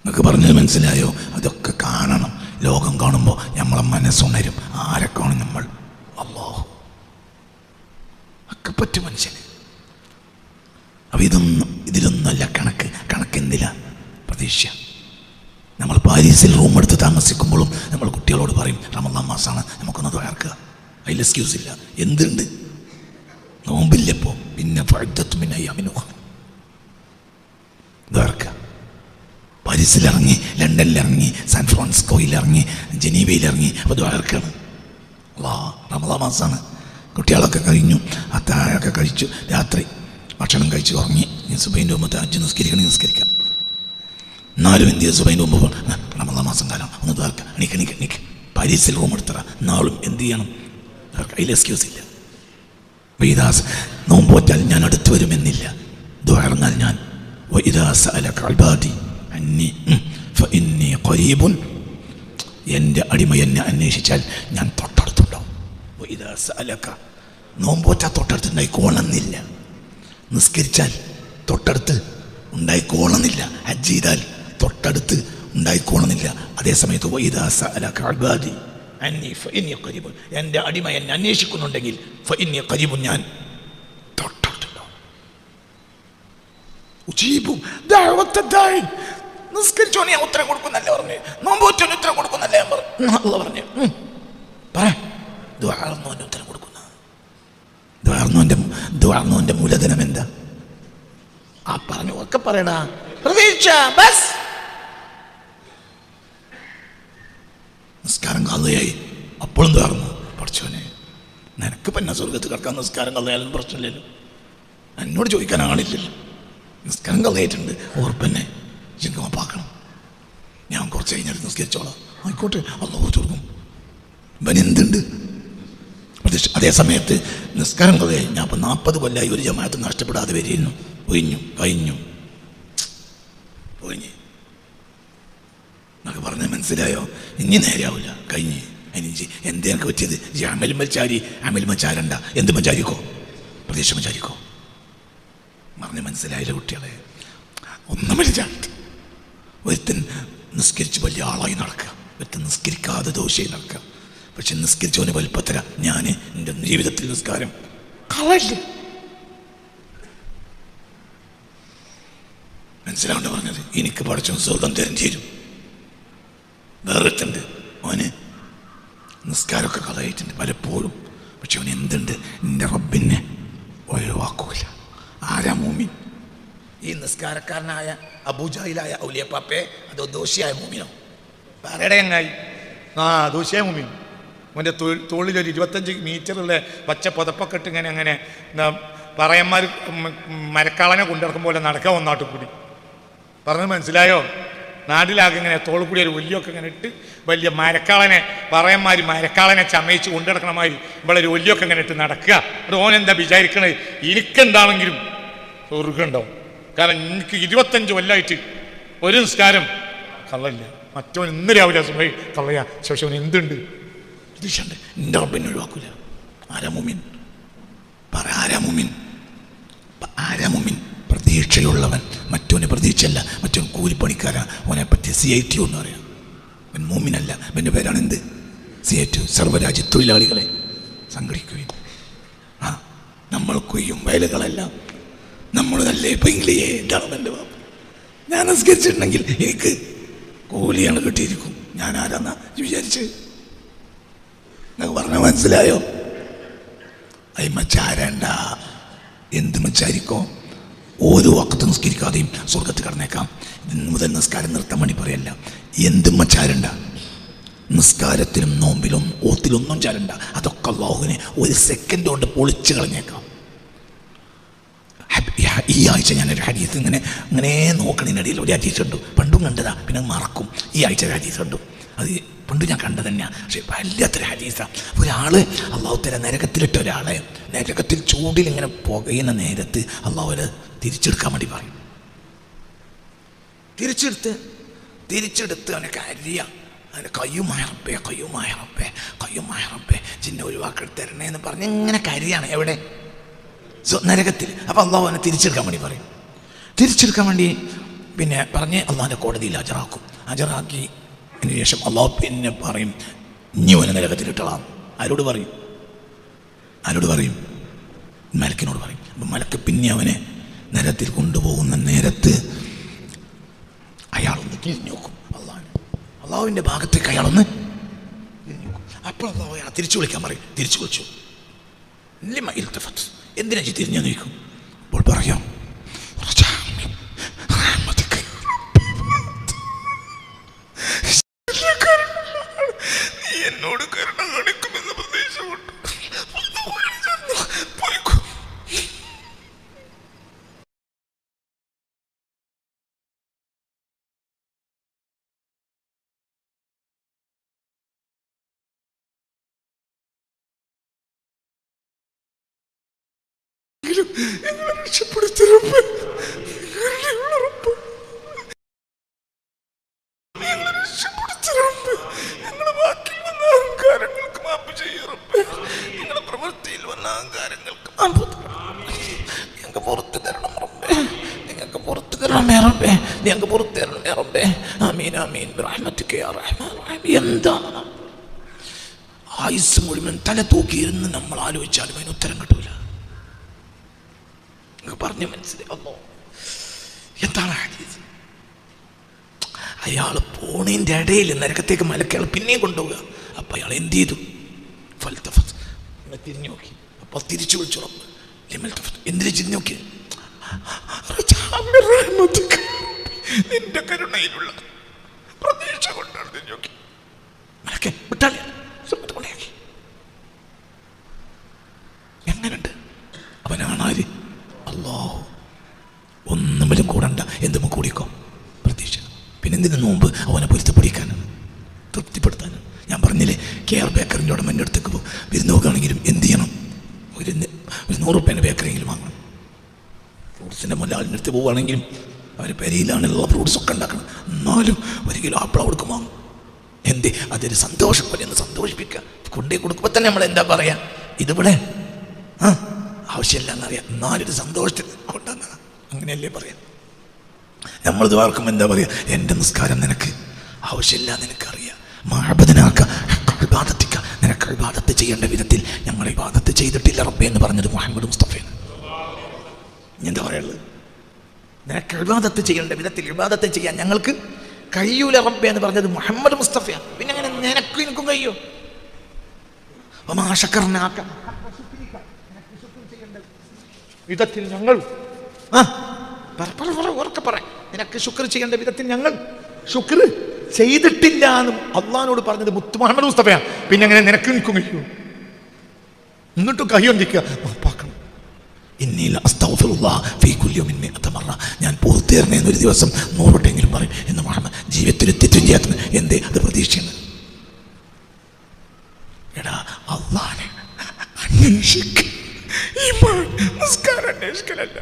നിങ്ങൾക്ക് പറഞ്ഞത് മനസ്സിലായോ? അതൊക്കെ കാണണം. ലോകം കാണുമ്പോൾ നമ്മളെ മനസ്സുണരും. ആരെ കാണും നമ്മൾ? അല്ലാഹു. ഒക്കെ പറ്റും മനുഷ്യന്. അപ്പം ഇതിലൊന്നല്ല കണക്കെന്തില്ല പ്രതീക്ഷ. നമ്മൾ പാരീസിൽ റൂം എടുത്ത് താമസിക്കുമ്പോഴും നമ്മൾ കുട്ടികളോട് പറയും റമളാൻ മാസമാണ്, നമുക്കൊന്ന് ദ്വാർക്കുക. അതിൽ എക്സ്ക്യൂസ് ഇല്ല. എന്തുണ്ട്? നോമ്പില്ലപ്പോൾ പിന്നെ ദ്വാർക്കുക. പാരീസിലിറങ്ങി, ലണ്ടനിലിറങ്ങി, സാൻ ഫ്രാൻസിസ്കോയിലിറങ്ങി, ജനീവയിലിറങ്ങി. അപ്പോൾ ദ്വാരക്കാണ്. റമളാൻ മാസമാണ്. കുട്ടികളൊക്കെ കഴിഞ്ഞു, അത്താഴമൊക്കെ കഴിച്ചു, രാത്രി ഭക്ഷണം കഴിച്ച് ഉറങ്ങി. സുബൈൻ്റെ മുമ്പ് അഞ്ച് നിസ്കരിക്കാം. എന്നാലും എന്ത് ചെയ്ത് സുബൈൻ്റെ മുമ്പ് റമളാൻ മാസം കാലം ഒന്ന് ദ്വാരക്ക. എണീക്ക്. പാരീസിൽ റൂം എടുത്തറ. എന്നാലും എന്ത് ചെയ്യണം? അതിൽ എക്സ്ക്യൂസ് ഇല്ല. വൈദാസ് നോമ്പ് വെച്ചാൽ ഞാൻ അടുത്ത് വരുമെന്നില്ല. ദ്വാരന്നാൽ ഞാൻ എൻ്റെ അടിമ എന്നെ അന്വേഷിച്ചാൽ ഞാൻ തൊട്ടടുത്തുണ്ടാവും. നോമ്പോറ്റാൽ തൊട്ടടുത്ത് ഉണ്ടായിക്കോളന്നില്ല. നിസ്കരിച്ചാൽ തൊട്ടടുത്ത് ഉണ്ടായിക്കോളന്നില്ല. ഹജ്ജ് ചെയ്താൽ തൊട്ടടുത്ത് ഉണ്ടായിക്കോളന്നില്ല. അതേസമയത്ത് എൻ്റെ അടിമ എന്നെ അന്വേഷിക്കുന്നുണ്ടെങ്കിൽ ഞാൻ തൊട്ടടുത്തുണ്ടാവും. നിസ്കരിച്ചോ ഞാൻ ഉത്തരം കൊടുക്കുന്നല്ലേ പറഞ്ഞു. നോമ്പോറ്റോ ഉത്തരം കൊടുക്കുന്നല്ലേ പറഞ്ഞു. ദ്വാർന്നോൻ്റെ ഉത്തരം കൊടുക്കുന്ന ദ്വാർന്നോൻ്റെ മൂലധനം എന്താ? ആ പറഞ്ഞു ഒക്കെ പറയടാ. പ്രതീക്ഷ ബസ്. നിസ്കാരം കള്ളയായി അപ്പോഴും ദ്വാർന്നു. പഠിച്ചോനെ, നിനക്ക് പിന്നെ സ്വർഗത്ത് കിടക്കാൻ നിസ്കാരം കള്ളയാലും പ്രശ്നമില്ലല്ലോ. എന്നോട് ചോദിക്കാൻ ആളില്ലല്ലോ. നിസ്കാരം കള്ളയായിട്ടുണ്ട്, ഓർപ്പന്നെ ചിങ്കപ്പാക്കണം. ഞാൻ കുറച്ച് കഴിഞ്ഞിട്ട് നിസ്കരിച്ചോളാം. ആയിക്കോട്ടെ, അല്ലാഹു കൊടുക്കും. ഇവൻ എന്തുണ്ട്? അതേ സമയത്ത് നിസ്കാരം കള്ളയായി. ഞാൻ ഇപ്പം 40 കൊല്ലമായി ഒരു ജമാഅത്ത് നഷ്ടപ്പെടാതെ വരിയിരുന്നു. കഴിഞ്ഞു എന്നൊക്കെ പറഞ്ഞാൽ മനസ്സിലായോ? ഇനി നേരെയാവില്ല. കഴിഞ്ഞ് അതിന് എന്തേ എനിക്ക് പറ്റിയത്? അമൽ ചാരണ്ട. എന്ത് മച്ചാരിക്കോ? പ്രതീക്ഷ മച്ചാരിക്കോ? പറഞ്ഞ് മനസ്സിലായില്ല കുട്ടികളെ. ഒന്നും വിളിച്ചാട്ട് ഒരുത്തൻ നിസ്കരിച്ച് വലിയ ആളായി നടക്കുക, ഒരുത്തൻ നിസ്കരിക്കാതെ ദോഷയായി നടക്കുക. പക്ഷെ നിസ്കരിച്ചവന് വലിപ്പത്തര. ഞാൻ എൻ്റെ ജീവിതത്തിൽ നിസ്കാരം കളയില്ല. മനസ്സിലാവേണ്ട പറഞ്ഞത്. എനിക്ക് പഠിച്ച സ്വർഗം തരും. വേറെത്തുണ്ട്, അവന് നിസ്കാരമൊക്കെ കളയിട്ടുണ്ട് പലപ്പോഴും. പക്ഷെ അവൻ എന്തുണ്ട്? എൻ്റെ റബ്ബിനെ ഒഴിവാക്കൂല. നിസ്കാരക്കാരനായ അബൂജാഹിലായ ഔലിയപ്പാപ്പയെ അതോ ദോഷിയായ മൂമിനോ? പറയടേ ചങ്ങായി. ദോഷിയായ മൂമിൻ. അവൻ്റെ തോളിലൊരു 25 മീറ്ററുള്ള പച്ച പുതപ്പൊക്കെ ഇട്ട് അങ്ങനെ പറയന്മാർ മരക്കാളനെ കൊണ്ടിറക്കും പോലെ നടക്കാൻ ഒന്നാട്ട് കൂടി. പറഞ്ഞത് മനസ്സിലായോ? നാട്ടിലാകെ ഇങ്ങനെ തോളിൽ കൂടി ഒരു ഒല്ലിയൊക്കെ ഇങ്ങനെ ഇട്ട് വലിയ മരക്കാളനെ പറയന്മാർ മരക്കാളനെ ചമയിച്ച് കൊണ്ടിടക്കണമാതിരി ഇവിടെ ഒരു ഒല്ലിയൊക്കെ ഇങ്ങനെ ഇട്ട് നടക്കുക. അത് ഓനെന്താ വിചാരിക്കണത്? എനിക്കെന്താണെങ്കിലും സ്വർഗമുണ്ടാവും. കാരണം എനിക്ക് 25 കൊല്ലമായിട്ട് ഒരു നിസ്കാരം കള്ളയില്ല. മറ്റവൻ ഇന്ന് രാവിലെ സുബഹി കള്ളയാ. ശേഷം അവൻ എന്തുണ്ട് പ്രതീക്ഷയുണ്ട്. എൻ്റെ റബ്ബിനെ ഒഴിവാക്കൂല. ആരാ മുഅ്മിൻ? പറ, ആരാ മുഅ്മിൻ? ആരാ മുഅ്മിൻ? പ്രതീക്ഷയുള്ളവൻ. മറ്റവന് പ്രതീക്ഷയല്ല, മറ്റവൻ കൂലിപ്പണിക്കാരാ. അവനെ പറ്റി CITO എന്ന് പറയാം. അവൻ മുഅ്മിനല്ല. അവൻ്റെ പേരാണ് എന്ത്? CITO. സർവ്വരാജ്യ തൊഴിലാളികളെ സംഘടിക്കുകയും നമ്മൾ കൊയ്യും വയലുകളെല്ലാം നമ്മൾ നല്ല പെങ്കിളിയെ. ഇതാണ് എൻ്റെ ബാബ. ഞാൻ നിസ്കരിച്ചിട്ടുണ്ടെങ്കിൽ എനിക്ക് കൂലിയാണ് കിട്ടിയിരിക്കും. ഞാൻ ആരാന്നാ വിചാരിച്ച്? നിങ്ങൾക്ക് പറഞ്ഞാൽ മനസ്സിലായോ? അയിമച്ചാരണ്ട. എന്ത് മച്ചാരിക്കോ? ഓരോ വക്കത്ത് നിസ്കരിക്കാതെയും സ്വർഗത്ത് കടന്നേക്കാം. ഇന്ന് മുതൽ നിസ്കാരം നിർത്താൻ വേണ്ടി പറയല്ല. എന്തും മച്ചാരണ്ട. നിസ്കാരത്തിലും നോമ്പിലും ഓത്തിലൊന്നും ചാരണ്ട. അതൊക്കെ അല്ലാഹുവിനെ ഒരു സെക്കൻഡ് കൊണ്ട് പൊളിച്ച് കളഞ്ഞേക്കാം. ഈ ആഴ്ച ഞാനൊരു ഹദീസ് ഇങ്ങനെ നോക്കണതിനിടയിൽ ഒരു ഹദീസ് കണ്ടു. പണ്ടും കണ്ടതാ, പിന്നെ മറക്കും. ഈ ആഴ്ച ഒരു ഹദീസ് കണ്ടു. അത് പണ്ട് ഞാൻ കണ്ടത് തന്നെയാണ്. പക്ഷെ വല്ലാത്തൊരു ഹദീസാണ്. ഒരാൾ അള്ളാഹു തആല നരകത്തിലിട്ട ഒരാളെ നരകത്തിൽ ചൂടിൽ ഇങ്ങനെ പുകയുന്ന നേരത്ത് അള്ളാഹു തിരിച്ചെടുക്കാൻ വേണ്ടി പറയും. തിരിച്ചെടുത്ത് അവനെ കരിയാം. അതിന് കയ്യുമായ റബ്ബേ ചിന്ന ഒഴിവാക്കെടുത്ത് തരണേ എന്ന് പറഞ്ഞ് ഇങ്ങനെ കരിയാണ്. എവിടെ? നരകത്തിൽ. അപ്പം അള്ളാഹു അവനെ തിരിച്ചെടുക്കാൻ വേണ്ടി പറയും. തിരിച്ചെടുക്കാൻ വേണ്ടി പിന്നെ പറഞ്ഞ് അള്ളാഹിൻ്റെ കോടതിയിൽ ഹാജരാക്കി അതിന് ശേഷം അള്ളാഹു പിന്നെ പറയും, ഇനി അവനെ നരകത്തിലിട്ടളാം. ആരോട് പറയും? മലക്കിനോട് പറയും. അപ്പം മലക്ക് പിന്നെ അവനെ നരകത്തിൽ കൊണ്ടുപോകുന്ന നേരത്ത് അയാളൊന്ന് തിരിഞ്ഞു നോക്കും. അള്ളാഹുവിൻ്റെ ഭാഗത്തേക്ക് അയാളൊന്ന് തിരിഞ്ഞു നോക്കും. അപ്പോൾ അള്ളാഹു അയാളെ തിരിച്ചു വിളിക്കാൻ പറയും. തിരിച്ചു വിളിച്ചു. എന്തിനാ തിരിഞ്ഞു നോക്കും? അപ്പോൾ പറയാം, എന്നോട് കരുണ കാണിക്കുമെന്ന് പ്രതീക്ഷപ്പെട്ടു. രക്ഷപ്പെടുത്തരുമ്പ് നിങ്ങളുടെ വാക്കിൽ വന്ന അഹങ്കാരങ്ങൾക്ക് മാപ്പ് ചെയ്യറമ്പ്. നിങ്ങളുടെ പ്രവൃത്തിയിൽ വന്ന അഹങ്കാരങ്ങൾക്ക് മാപ്പ് ഞങ്ങൾക്ക് പുറത്തു തരണം റബ്ബേ. ഞങ്ങൾക്ക് പുറത്തു തരണമേ റബ്ബേ. ഞങ്ങൾക്ക് പുറത്തു തരണമേ റബ്ബേ. ആമീൻ ആമീൻ ബിറഹ്മതിക യാ റഹ്മാൻ റഹീം. എന്താണ് ആയുസ് മുഴുവൻ തല തൂക്കിയിരുന്ന് നമ്മൾ ആലോചിച്ചാലും അതിന് ഉത്തരം കിട്ടൂല. പറഞ്ഞു മനസ്സിലാവുന്നു എന്താണ് ഹദീസ്? അയാൾ പോണതിൻ്റെ ഇടയിൽ നരകത്തേക്ക് മലക്കയാൾ പിന്നെയും കൊണ്ടുപോവുക. അപ്പം അയാൾ എന്ത് ചെയ്തു? തിരിഞ്ഞു നോക്കി. അപ്പോൾ തിരിച്ചു വിളിച്ചു റബ്ബ്. എന്തിനു തിരിഞ്ഞു നോക്കി? നിന്റെ കരുണയിലുള്ള പ്രതീക്ഷ കൊണ്ടാണ് തിരിഞ്ഞു നോക്കി. മലക്കെ വിട്ടാലേ കൊണ്ടേക്കി. എങ്ങനുണ്ട്? അവനാണാര്? അല്ലാഹു. ഒന്നുമിലും കൂടണ്ട. എന്തും കൂടിക്കോ പ്രതീക്ഷ. പിന്നെ എന്തിനു നോമ്പ്? അവനെ പൊരുത്തപ്പെടിക്കാനാണ്, തൃപ്തിപ്പെടുത്താനാണ്. ഞാൻ പറഞ്ഞില്ലേ, KR ബേക്കറിൻ്റെ ഉടമ എൻ്റെ അടുത്തേക്ക് പോകും. വിരുന്ന് നോക്കുകയാണെങ്കിലും എന്ത് ചെയ്യണം? ഒരു 100 രൂപേൻ്റെ ബേക്കറിയെങ്കിലും വാങ്ങണം. ഫ്രൂട്ട്സിൻ്റെ മുല്ലാളിൻ്റെ അടുത്ത് പോവുകയാണെങ്കിലും അവർ പെരയിലാണുള്ള ഫ്രൂട്ട്സൊക്കെ ഉണ്ടാക്കണം. എന്നാലും 1 കിലോ ആപ്പിൾ അവിടേക്ക് വാങ്ങും. എന്ത്? അതൊരു സന്തോഷം പോലെ ഒന്ന് സന്തോഷിപ്പിക്കുക. കൊണ്ടേ കൊടുക്കുമ്പോൾ തന്നെ നമ്മൾ എന്താ പറയുക? ഇതിവിടെ ആവശ്യമില്ല എന്നറിയാം, എന്നാലൊരു സന്തോഷത്തിൽ കൊണ്ടുവന്ന അങ്ങനെയല്ലേ പറയാം. നമ്മൾ ദ്വാർക്കും എന്താ പറയുക? എൻ്റെ നിസ്കാരം നിനക്ക് ആവശ്യമില്ല, നിനക്കറിയാം. നിനക്ക് ഇബാദത്ത് ചെയ്യേണ്ട വിധത്തിൽ ഞങ്ങൾ ഇബാദത്ത് ചെയ്തിട്ടില്ല റബ്ബേ എന്ന് പറഞ്ഞത് മുഹമ്മദ് മുസ്തഫയാണ്. എന്താ പറയുള്ളത്? നിനക്ക് ഇബാദത്ത് ചെയ്യേണ്ട വിധത്തിൽ ഇബാദത്ത് ചെയ്യാൻ ഞങ്ങൾക്ക് കഴിയൂല റബ്ബേ എന്ന് പറഞ്ഞത് മുഹമ്മദ് മുസ്തഫയാണ്. പിന്നെ അങ്ങനെ നിനക്കും എനിക്കും കഴിയോ? വിധത്തിൽ ഞങ്ങൾ ഉറക്കെ പറ. നിനക്ക് ശുക്ർ ചെയ്യേണ്ട വിധത്തിൽ ഞങ്ങൾ ശുക്ർ ചെയ്തിട്ടില്ല എന്നും അള്ളാഹിനോട് പറഞ്ഞത് മുത്ത് മുഹമ്മദ് മുസ്തഫയാണ്. പിന്നെ എങ്ങനെ നിനക്ക് നിൽക്കും കഴിയൂ? എന്നിട്ടും കയ്യൊന്നിക്കുക മാപ്പാക്കണം. ഞാൻ പൂർത്തിയേറണ ഒരു ദിവസം 100 വട്ടെങ്കിലും പറയും എന്ന് മുഹമ്മദ് ജീവിതത്തിൽ തെറ്റും ചെയ്യാത്ത എന്തേ അത് പ്രതീക്ഷയാണ്. എടാ അള്ളാനെ അന്വേഷിക്കുക, നിസ്കാരം അന്വേഷിക്കലല്ല.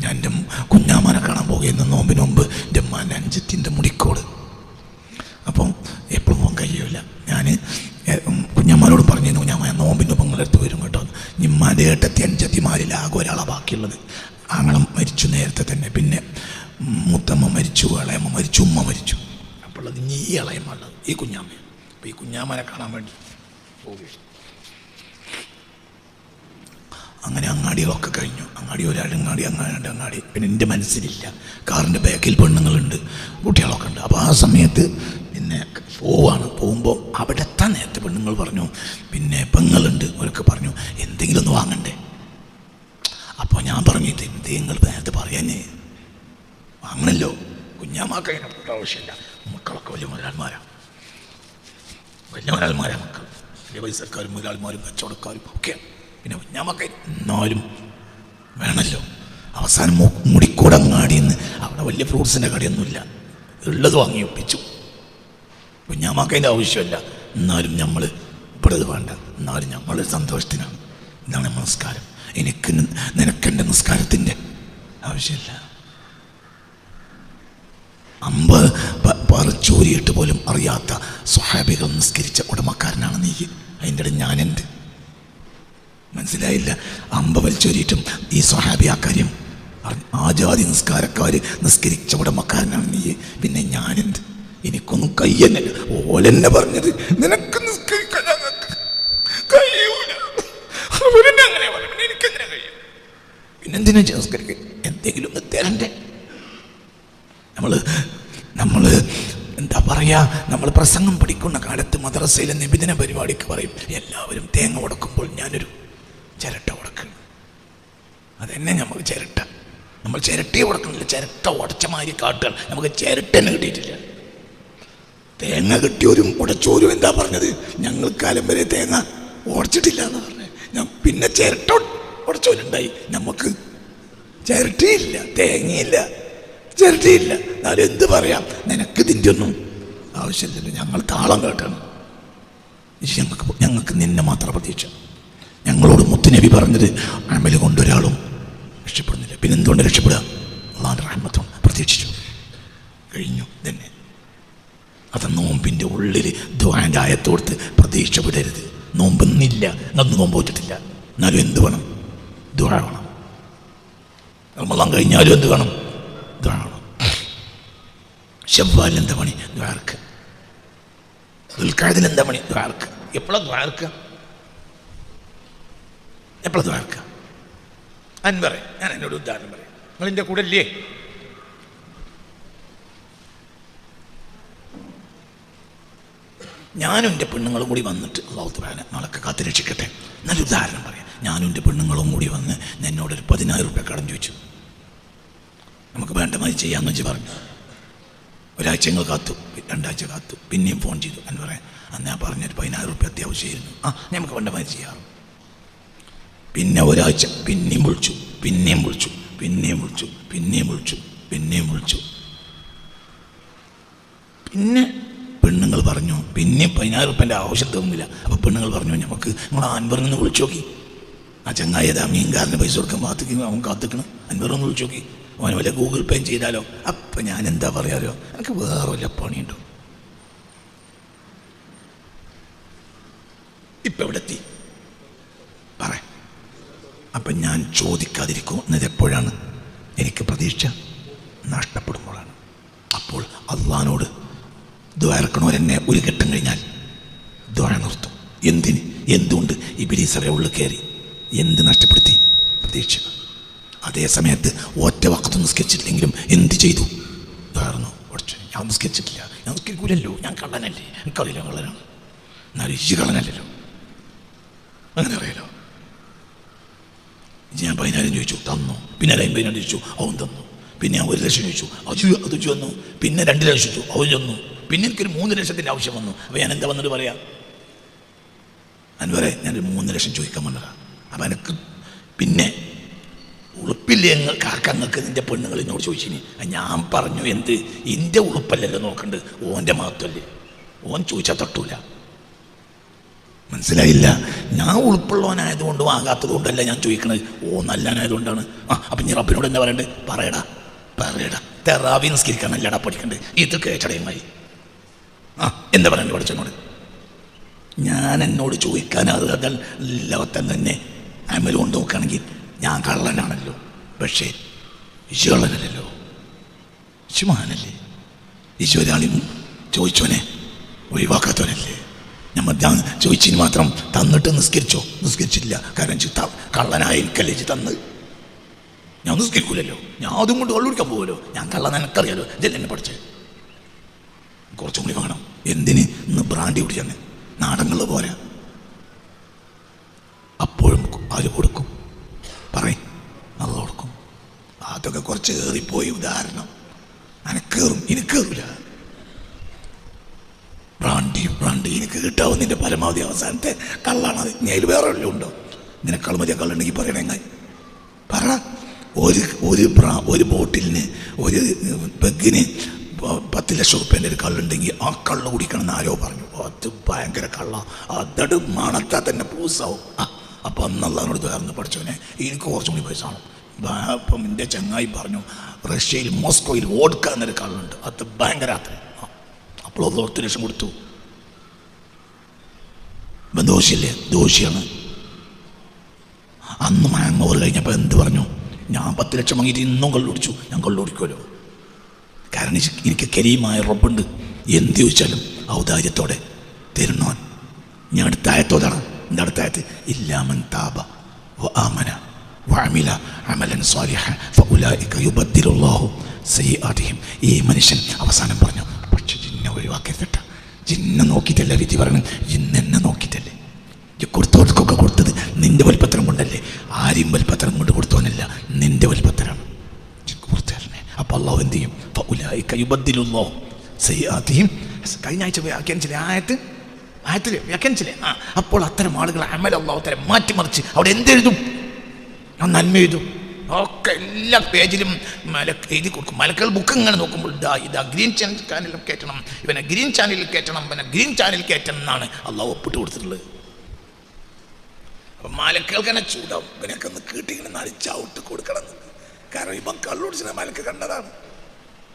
ഞാൻ എൻ്റെ കുഞ്ഞാമാനെ കാണാൻ പോകുന്ന നോമ്പിന് മുമ്പ് എൻ്റെ ഉമ്മാൻ്റെ അഞ്ചത്തിൻ്റെ മുടിക്കോട്. അപ്പം എപ്പോഴും പോകാൻ കഴിയില്ല. ഞാൻ കുഞ്ഞാമാനോട് പറഞ്ഞിരുന്നു, കുഞ്ഞാമ്മ നോമ്പിൻ്റെ പെങ്ങളടുത്ത് വരും കേട്ടോ. നിമ്മാൻ്റെ ഏട്ടത്തി അഞ്ചത്തിമാരിൽ ആകെ ഒരാളാണ് ബാക്കിയുള്ളത്. ആങ്ങളും മരിച്ചു നേരത്തെ തന്നെ. പിന്നെ മുത്തമ്മ മരിച്ചു, ഇളയമ്മ മരിച്ചു, ഉമ്മ മരിച്ചു. അപ്പോൾ ഉള്ളത് ഇനി ഈ ഇളയമ്മ ഉള്ളത് ഈ കുഞ്ഞാമ്മ. അപ്പോൾ ഈ കുഞ്ഞാമ്മനെ കാണാൻ വേണ്ടി പോവുകയാണ്. അങ്ങനെ അങ്ങാടികളൊക്കെ കഴിഞ്ഞു. അങ്ങാടി ഒരങ്ങാടി, അങ്ങാടി. പിന്നെ എൻ്റെ മനസ്സിലില്ല. കാറിൻ്റെ ബാക്കിൽ പെണ്ണുങ്ങളുണ്ട്, കുട്ടികളൊക്കെ ഉണ്ട്. അപ്പോൾ ആ സമയത്ത് പിന്നെ പോകുമ്പോൾ അവിടെ എത്താൻ നേരത്തെ പെണ്ണുങ്ങൾ പറഞ്ഞു, പിന്നെ പെങ്ങളുണ്ട്, അവരൊക്കെ പറഞ്ഞു എന്തെങ്കിലും ഒന്ന് വാങ്ങണ്ടേ. അപ്പോൾ ഞാൻ പറഞ്ഞു, ഇത് എന്തെങ്കിലും നേരത്തെ പറയാനേ വാങ്ങണല്ലോ. കുഞ്ഞാമാക്ക് അതിനെ ആവശ്യമില്ല. മക്കളൊക്കെ വലിയ മുതലാളിമാരാണ്, മക്കൾ വലിയ പൈസക്കാരും മുതലാളിമാരും കച്ചവടക്കാരും ഒക്കെ. പിന്നെ കുഞ്ഞാമക്ക എന്നാലും വേണമല്ലോ. അവസാനം മുടിക്കൂടങ്ങാടിന്ന് അവിടെ വലിയ ഫ്രൂട്ട്സിൻ്റെ കടയൊന്നുമില്ല, ഉള്ളത് വാങ്ങി ഒപ്പിച്ചു. കുഞ്ഞാമക്കതിൻ്റെ ആവശ്യമില്ല. എന്നാലും നമ്മൾ ഇവിടെ വേണ്ട, എന്നാലും നമ്മൾ സന്തോഷത്തിനാണ്. ഇതാണ് നമസ്കാരം. നിനക്കെൻ്റെ നിസ്കാരത്തിൻ്റെ ആവശ്യമില്ല. അമ്പ് പറിച്ചോരിയിട്ട് പോലും അറിയാത്ത സ്വഹാബികൾ നിസ്കരിച്ച ഉടമക്കാരനാണ് നീ. അതിൻ്റെ ഇടയിൽ ഞാനെന്ത് മനസ്സിലായില്ല. അമ്പ വലിച്ചൊരിയിട്ടും ഈ സ്വഹാബി ആ കാര്യം ആ ജാതി നിസ്കാരക്കാർ നിസ്കരിച്ച ഉടമക്കാരനാണ് നീ. പിന്നെ ഞാനെന്ത്? എനിക്കൊന്നും കയ്യന്നെ. ഓലെന്നെ പറഞ്ഞത് നിനക്ക് നിസ്കരിക്കാൻ ഞങ്ങൾക്ക് കഴിയൂല. അവരെന്നെ അങ്ങനെ പറഞ്ഞു, എനിക്കെങ്ങനെ കഴിയും? പിന്നെന്തിനാ നിസ്കരിക്കുക? എന്തെങ്കിലും ഒന്ന് തരണ്ടേ? നമ്മൾ എന്താ പറയുക, നമ്മൾ പ്രസംഗം പഠിക്കുന്ന കാലത്ത് മദ്രസയിലെ നിബിധന പരിപാടിക്ക് പറയും എല്ലാവരും തേങ്ങ ഉടക്കുമ്പോൾ ഞാനൊരു ചിരട്ട ഉടക്കണം. അതെന്നെ നമുക്ക് ചിരട്ട. നമ്മൾ ചിരട്ടയെ ഉടക്കുന്നില്ല, ചിരട്ട ഉടച്ച മാതിരി കാട്ടുകൾ. നമുക്ക് ചിരട്ടനെ കിട്ടിയിട്ടില്ല. തേങ്ങ കിട്ടിയോരും ഉടച്ചോരും എന്താ പറഞ്ഞത്? ഞങ്ങൾ കാലം വരെ തേങ്ങ ഉടച്ചിട്ടില്ല എന്ന് പറഞ്ഞത്. പിന്നെ ചിരട്ട ഉടച്ചോരുണ്ടായി. നമുക്ക് ചിരട്ടയില്ല, തേങ്ങയില്ല, ചിരട്ടയില്ല. എന്നാലും എന്ത് പറയാം, നിനക്ക് ഇതിൻ്റെ ഒന്നും ആവശ്യമില്ലല്ലോ. ഞങ്ങൾ താളം കേട്ടണം. ഞങ്ങൾക്ക് നിന്നെ മാത്രം പ്രതീക്ഷ. ഞങ്ങളോട് മുത്തുനബി പറഞ്ഞത് അമല് കൊണ്ടൊരാളും രക്ഷപ്പെടുന്നില്ല. പിന്നെ എന്തുകൊണ്ട് രക്ഷപ്പെടുക? അള്ളാഹുവിൻ്റെ റഹ്മത്തുണ്ട്. പ്രതീക്ഷിച്ചു കഴിഞ്ഞു തന്നെ. അത് നോമ്പിൻ്റെ ഉള്ളിൽ ദുആൻ്റെ ആയത്തോടുത്ത് പ്രതീക്ഷ വിടരുത്. നോമ്പൊന്നില്ല, അന്ന് നോമ്പ് വെച്ചിട്ടില്ല. എന്നാലും എന്ത് വേണം? ദുആ വേണം. റമളാൻ കഴിഞ്ഞാലും എന്ത് വേണം? ദുആ വേണം. ശവ്വാലിൽ എന്താ പണി? ദുആർക്ക്. ദുൽഖഅദിൽ എന്താ പണി? ദുആർക്ക്. എപ്പോഴാണ് ദുആർക്ക്? എപ്പോഴാണ് ദുആർക്ക്? അൻവറെ, ഞാൻ എന്നോട് ഉദാഹരണം പറയാം. നിങ്ങളെൻ്റെ കൂടെ ഇല്ലേ? ഞാനും എൻ്റെ പെണ്ണുങ്ങളും കൂടി വന്നിട്ട് അല്ലാഹു തആല നാളൊക്കെ കാത്തു രക്ഷിക്കട്ടെ. നല്ലൊരു ഉദാഹരണം പറയാം. ഞാനും എൻ്റെ പെണ്ണുങ്ങളും കൂടി വന്ന് എന്നോടൊരു 10,000 രൂപ കടം ചോദിച്ചു. നമുക്ക് വേണ്ട മാതിരി ചെയ്യാമെന്ന് വെച്ച് പറഞ്ഞു. ഒരാഴ്ച ഞങ്ങൾ കാത്തു, 2 ആഴ്ച കാത്തു. പിന്നെയും ഫോൺ ചെയ്തു. എന്ന് പറയാം, അന്ന് ഞാൻ പറഞ്ഞൊരു 10,000 രൂപ അത്യാവശ്യമായിരുന്നു. നമുക്ക് വേണ്ട മാതിരി ചെയ്യാറ്. പിന്നെ ഒരാഴ്ച പിന്നെയും വിളിച്ചു, പിന്നെയും വിളിച്ചു, പിന്നെയും വിളിച്ചു, പിന്നെയും വിളിച്ചു, പിന്നെയും വിളിച്ചു. പിന്നെ പെണ്ണുങ്ങൾ പറഞ്ഞു, പിന്നെയും 10,000 രൂപേൻ്റെ ആവശ്യം തോന്നില്ല. അപ്പോൾ പെണ്ണുങ്ങൾ പറഞ്ഞു, നമുക്ക് നമ്മൾ അൻവറിൽ നിന്ന് വിളിച്ചു നോക്കി. ആ ചങ്ങായതാ മീൻകാരന് പൈസ കൊടുക്കാൻ അവൻ കാത്തിക്കണം. അൻവറൊന്ന് വിളിച്ചു നോക്കി. അവന് വല്ല ഗൂഗിൾ പേ ചെയ്താലോ? അപ്പം ഞാൻ എന്താ പറയാലോ, എനിക്ക് വേറെ വല്ല പണിയുണ്ടോ? ഇപ്പം എവിടെ എത്തി പറ. അപ്പം ഞാൻ ചോദിക്കാതിരിക്കുന്നത് എപ്പോഴാണ്? എനിക്ക് പ്രതീക്ഷ നഷ്ടപ്പെടുമ്പോഴാണ്. അപ്പോൾ അള്ളാഹിനോട് ദുആ ഇറക്കണവരെന്നെ ഒരു ഘട്ടം കഴിഞ്ഞാൽ ദുആ നിർത്തും. എന്തിന്? എന്തുകൊണ്ട്? ഇബ്ലീസ് ഉള്ളിൽ കയറി എന്ത് നഷ്ടപ്പെടുത്തി? പ്രതീക്ഷ. അതേ സമയത്ത് ഒറ്റ വഖത്ത് നിസ്കരിച്ചിട്ടില്ലെങ്കിലും എന്ത് ചെയ്തു? ഉദാഹരണം കുറച്ച്, ഞാൻ നിസ്കരിച്ചിട്ടില്ല, ഞാൻ നിസ്കരിക്കൂലല്ലോ, ഞാൻ കള്ളനല്ലേ, എനിക്കറിയില്ല കള്ളനാണ്. എന്നാലും ഈ കള്ളനല്ലല്ലോ, അങ്ങനെ അറിയാലോ. ഞാൻ 10,000 ചോദിച്ചു, തന്നു. പിന്നെ 50,000 ചോദിച്ചു, അവൻ തന്നു. പിന്നെ ഞാൻ 1 ലക്ഷം ചോദിച്ചു, അത് വന്നു. പിന്നെ 2 ലക്ഷം ചോദിച്ചു, അവൻ തന്നു. പിന്നെ എനിക്കൊരു 3 ലക്ഷത്തിൻ്റെ ആവശ്യം വന്നു. അപ്പോൾ ഞാൻ എന്താ വന്നിട്ട് പറയാം? അൻവറെ, ഞാനൊരു 3 ലക്ഷം ചോദിക്കാൻ വന്നതാണ്. അപ്പം എനിക്ക് പിന്നെ ഉളുപ്പില്ലേ കാക്കങ്ങൾക്ക് നിൻ്റെ പെണ്ണുങ്ങൾ എന്നോട് ചോദിച്ചിന്. ഞാൻ പറഞ്ഞു, എന്ത് എൻ്റെ ഉളുപ്പല്ലല്ലോ നോക്കണ്ട്, ഓൻ്റെ മാത്രമല്ലേ, ഓൻ ചോദിച്ചാൽ തട്ടൂല. മനസ്സിലായില്ല? ഞാൻ ഉൾപ്പുള്ളവനായതുകൊണ്ടും ആകാത്തത് കൊണ്ടല്ല ഞാൻ ചോദിക്കണത്, നല്ലവനായതുകൊണ്ടാണ്. അപ്പം നീ റബ്ബിനോട് എന്താ പറയണ്ടേ? പറയടാ തെറാവി നിസ്കരിക്കാൻ നല്ലടാ പഠിക്കണ്ടേ, ഇത് കേട്ടടയമായി. എന്താ പറയണ്ടേ പഠിച്ചെന്നോട്? ഞാൻ എന്നോട് ചോദിക്കാൻ എല്ലാത്തം തന്നെ അമൽ കൊണ്ട് നോക്കുകയാണെങ്കിൽ ഞാൻ കള്ളനാണല്ലോ. പക്ഷേ ഈശോ കള്ളനല്ലല്ലോ, ഈശുമാനല്ലേ. ഈശോ ഒരാളും ചോദിച്ചോനെ ഒഴിവാക്കാത്തവനല്ലേ. ഞാൻ ചോദിച്ചതിന് മാത്രം തന്നിട്ട് നിസ്കരിച്ചില്ല. കാരണം കള്ളനായ എനിക്കല്ലേ തന്ന്. ഞാൻ നിസ്കരിക്കൂലല്ലോ, ഞാൻ അതും കൊണ്ട് കള്ളു കുടിക്കാൻ പോകുമല്ലോ. ഞാൻ കള്ളൻ എനിക്കറിയാലോ, ഇതല്ലേ എന്നെ പഠിച്ചേ. കുറച്ചും കൂടി വേണം. എന്തിന്? ഇന്ന് ബ്രാൻഡി കുടിച്ചെന്ന് നാടങ്ങൾ പോരാ. അപ്പോഴും ആര് കൊടുക്കും? പറയും, അത് കൊടുക്കും. അതൊക്കെ കുറച്ച് ഏറിപ്പോയി. ഉദാഹരണം, അനക്കേറും, എനിക്കേറില്ല. ബ്രാൻഡി എനിക്ക് കിട്ടാവുന്ന നിന്റെ പരമാവധി അവസാനത്തെ കള്ളാണത്. ഇനി അതിൽ വേറെ വല്ലതും ഉണ്ടോ? നിനക്കൾ മതിയ കള്ളുണ്ടെങ്കിൽ പറയണേ. പറ. ഒരു ബോട്ടിലിന്, ഒരു പെഗ്ഗിന് 10 ലക്ഷം റുപ്യേൻ്റെ ഒരു കള്ളുണ്ടെങ്കിൽ ആ കള്ള് കുടിക്കണം എന്ന് ആരോ പറഞ്ഞു. അത് ഭയങ്കര കള്ള, അതട് മണത്താൽ തന്നെ പൂസാവും. അപ്പം അന്നുള്ളതിനോട് ചേർന്ന് പഠിച്ചവനെ എനിക്ക് കുറച്ചും കൂടി പൈസ ആണ്. അപ്പം എൻ്റെ ചങ്ങായി പറഞ്ഞു, റഷ്യയിൽ മോസ്കോയിൽ വോഡ്ക എന്നൊരു കള്ളുണ്ട്, അത് ഭയങ്കര അത്ര. അപ്പോൾ 10 ലക്ഷം കൊടുത്തു. ദോഷിയാണ്. അന്ന് മയങ്ങോർ കഴിഞ്ഞപ്പോൾ എന്ത് പറഞ്ഞു? ഞാൻ 10 ലക്ഷം വാങ്ങിയിട്ട് ഇന്നും കള്ളുടിച്ചു. ഞാൻ കള്ളുടിക്കുമല്ലോ. കാരണം എനിക്ക് കരീമായ റബ്ബുണ്ട്. എന്ത് ചോദിച്ചാലും ഔദാര്യത്തോടെ തരുന്നവൻ. ഞാൻ അടുത്തായത്തോതാണ്. എൻ്റെ അടുത്തായത്ത് ഇല്ലാമൻ താബ വ ആമന വഅമില അമലൻ സാലിഹൻ ഫഉലൈക യുബദ്ദിലുല്ലാഹു സയ്യിആതിഹിം. ഈ മനുഷ്യൻ അവസാനം പറഞ്ഞു, പക്ഷെ ജിന്നെ ഒഴിവാക്കരുതട്ട. ജിന്നെ നോക്കിയിട്ടല്ല വിധി പറയണം, ജിന്നെന്നെ നോക്കിയിട്ടല്ലേ. കൊടുത്തവർക്കൊക്കെ കൊടുത്തത് നിന്റെ വലിപ്പത്തരം കൊണ്ടല്ലേ, ആരെയും വലിപ്പത്തരം കൊണ്ട് കൊടുത്തവനല്ല, നിന്റെ വലിപ്പത്തരാണ്. അപ്പോൾ അള്ളാഹു എന്ത് ചെയ്യും? ഫഉലൈക യുബദ്ദിലുല്ലാഹു സയ്യിആതിഹിം. കഴിഞ്ഞ ആഴ്ച വ്യാഖ്യാനിച്ചില്ലേ ആയത്തിൽ വ്യാഖ്യാനിച്ചില്ലേ? അപ്പോൾ അത്തരം ആളുകൾ അമൽ അള്ളാഹു തരം മാറ്റിമറിച്ച് അവിടെ എന്തെഴുതും? ഞാൻ നന്മ എഴുതും. ഒക്കെ എല്ലാ പേജിലും എഴുതി കൊടുക്കും. മലക്കൾ ബുക്ക് ഇങ്ങനെ നോക്കുമ്പോൾ ഇതാ ഗ്രീൻ ചാനലിൽ കയറ്റണം, ഇവനെ ഗ്രീൻ ചാനലിൽ കയറ്റണം, ഇവനെ ഗ്രീൻ ചാനലിൽ കയറ്റണം എന്നാണ് അള്ളാഹു ഒപ്പിട്ട് കൊടുത്തിട്ടുള്ളത്. അപ്പം മലക്കൾക്ക് തന്നെ ചൂടാവും, ഇവനൊക്കെ ഒന്ന് കേട്ടിങ്ങനെ നടിച്ചവിട്ട് കൊടുക്കണം. കാരണം ഇപ്പം കള്ളുടിച്ചിട്ട് മലക്ക് കണ്ടതാണ്.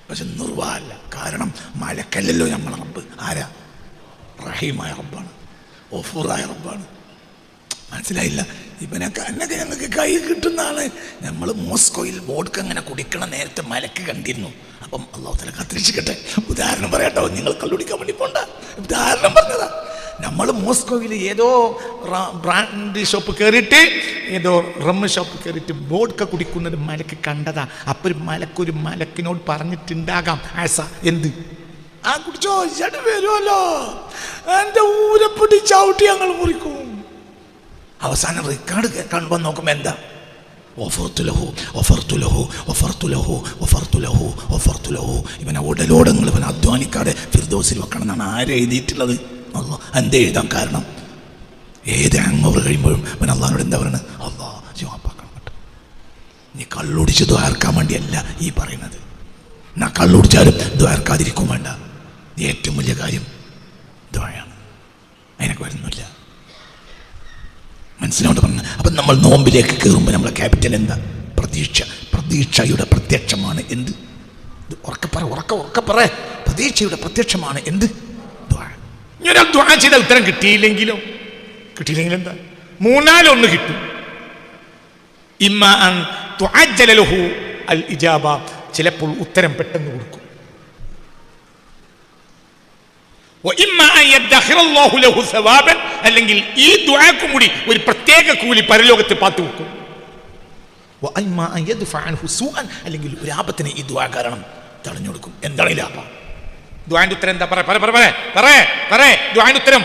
പക്ഷെ നിർവാഹമല്ല. കാരണം മലക്കല്ലല്ലോ നമ്മളെ റബ്ബ്. ആരാ? റഹീമായ റബ്ബാണ്, ഗഫൂറായ റബ്ബാണ്. മനസ്സിലായില്ല? ഇവനൊക്കെ എന്നൊക്കെ ഞങ്ങൾക്ക് കൈ കിട്ടുന്നതാണ്. നമ്മൾ മോസ്കോയിൽ വോഡ്ക അങ്ങനെ കുടിക്കണം നേരത്തെ മലക്ക് കണ്ടിരുന്നു. അപ്പം അള്ളാഹു തആല കാത്തിരക്ഷിക്കട്ടെ. ഉദാഹരണം പറയാട്ടോ, നിങ്ങൾ കള്ളുടിക്കാൻ വേണ്ടി പോണ്ട, ഉദാഹരണം പറഞ്ഞതാ. നമ്മൾ മോസ്കോയിൽ ഏതോ ബ്രാൻഡ് ഷോപ്പ് കയറിയിട്ട്, ഏതോ റമ്മ് ഷോപ്പ് കയറിയിട്ട് വോഡ്ക കുടിക്കുന്നത് മലക്ക് കണ്ടതാ. അപ്പോൾ ഒരു മലക്കിനോട് പറഞ്ഞിട്ടുണ്ടാകാം, ആസ എന്ത് കുടിച്ചോ, ചേട്ടൻ വരുമല്ലോ, എൻ്റെ ഊരെ പിടിച്ചവിട്ടി ഞങ്ങൾ മുറിക്കും. അവസാനം റെക്കോർഡ് കാണുമ്പോൾ നോക്കുമ്പോൾ എന്താ? ഇവനെ ഉടലോടങ്ങൾ ഇവൻ അധ്വാനിക്കാതെ ഫിർദൗസിൽ വെക്കണം എന്നാണ് ആര് എഴുതിയിട്ടുള്ളത്? അള്ളാഹ്. എന്താ എഴുതാൻ കാരണം? ഏത് അങ്ങോട്ട് കഴിയുമ്പോഴും ഇവൻ അള്ളാഹിനോട് എന്താ പറയുന്നത്? അള്ളാഹ് ജവാബാക്കണം കേട്ടോ. നീ കള്ളുടിച്ച് ദ്വാരക്കാൻ വേണ്ടിയല്ല ഈ പറയുന്നത്. എന്നാ കള്ളുടിച്ചാലും ദ്വാരക്കാതിരിക്കും വേണ്ട. ഏറ്റവും വലിയ കാര്യം ദ്വായാണ്. അതിനൊക്കെ വരുന്നില്ല. മനസ്സിലോട്ട് പറഞ്ഞു. അപ്പം നമ്മൾ നോമ്പിലേക്ക് കയറുമ്പോൾ നമ്മളെ ക്യാപിറ്റൽ എന്താ? പ്രതീക്ഷയുടെ പ്രത്യക്ഷമാണ് എന്ത്? ഉറക്കെ പറ. പ്രതീക്ഷയുടെ പ്രത്യക്ഷമാണ് എന്ത്? ഇനി ഒരാൾ ദുആ ചെയ്ത ഉത്തരം കിട്ടിയില്ലെങ്കിലും എന്താ? 3-1 കിട്ടും. ഇമ്മാ അൻ തുഅജ്ജല ലഹു അൽ ഇജാബ, ചിലപ്പോൾ ഉത്തരം പെട്ടെന്ന് കൊടുക്കും. അല്ലെങ്കിൽ ഈ ദുആക്കും കൂടി ഒരു പ്രത്യേക കൂലി പരലോകത്ത് പാത്തു വെക്കും. അല്ലെങ്കിൽ ഒരു ആപത്തിനെ ഈ ദുആ കാരണം തടഞ്ഞു കൊടുക്കും. എന്താണ് ഈ ലാഭം? ദുആന്റെ ഉത്തരം എന്താ? പറ. ദുആന്റെ ഉത്തരം,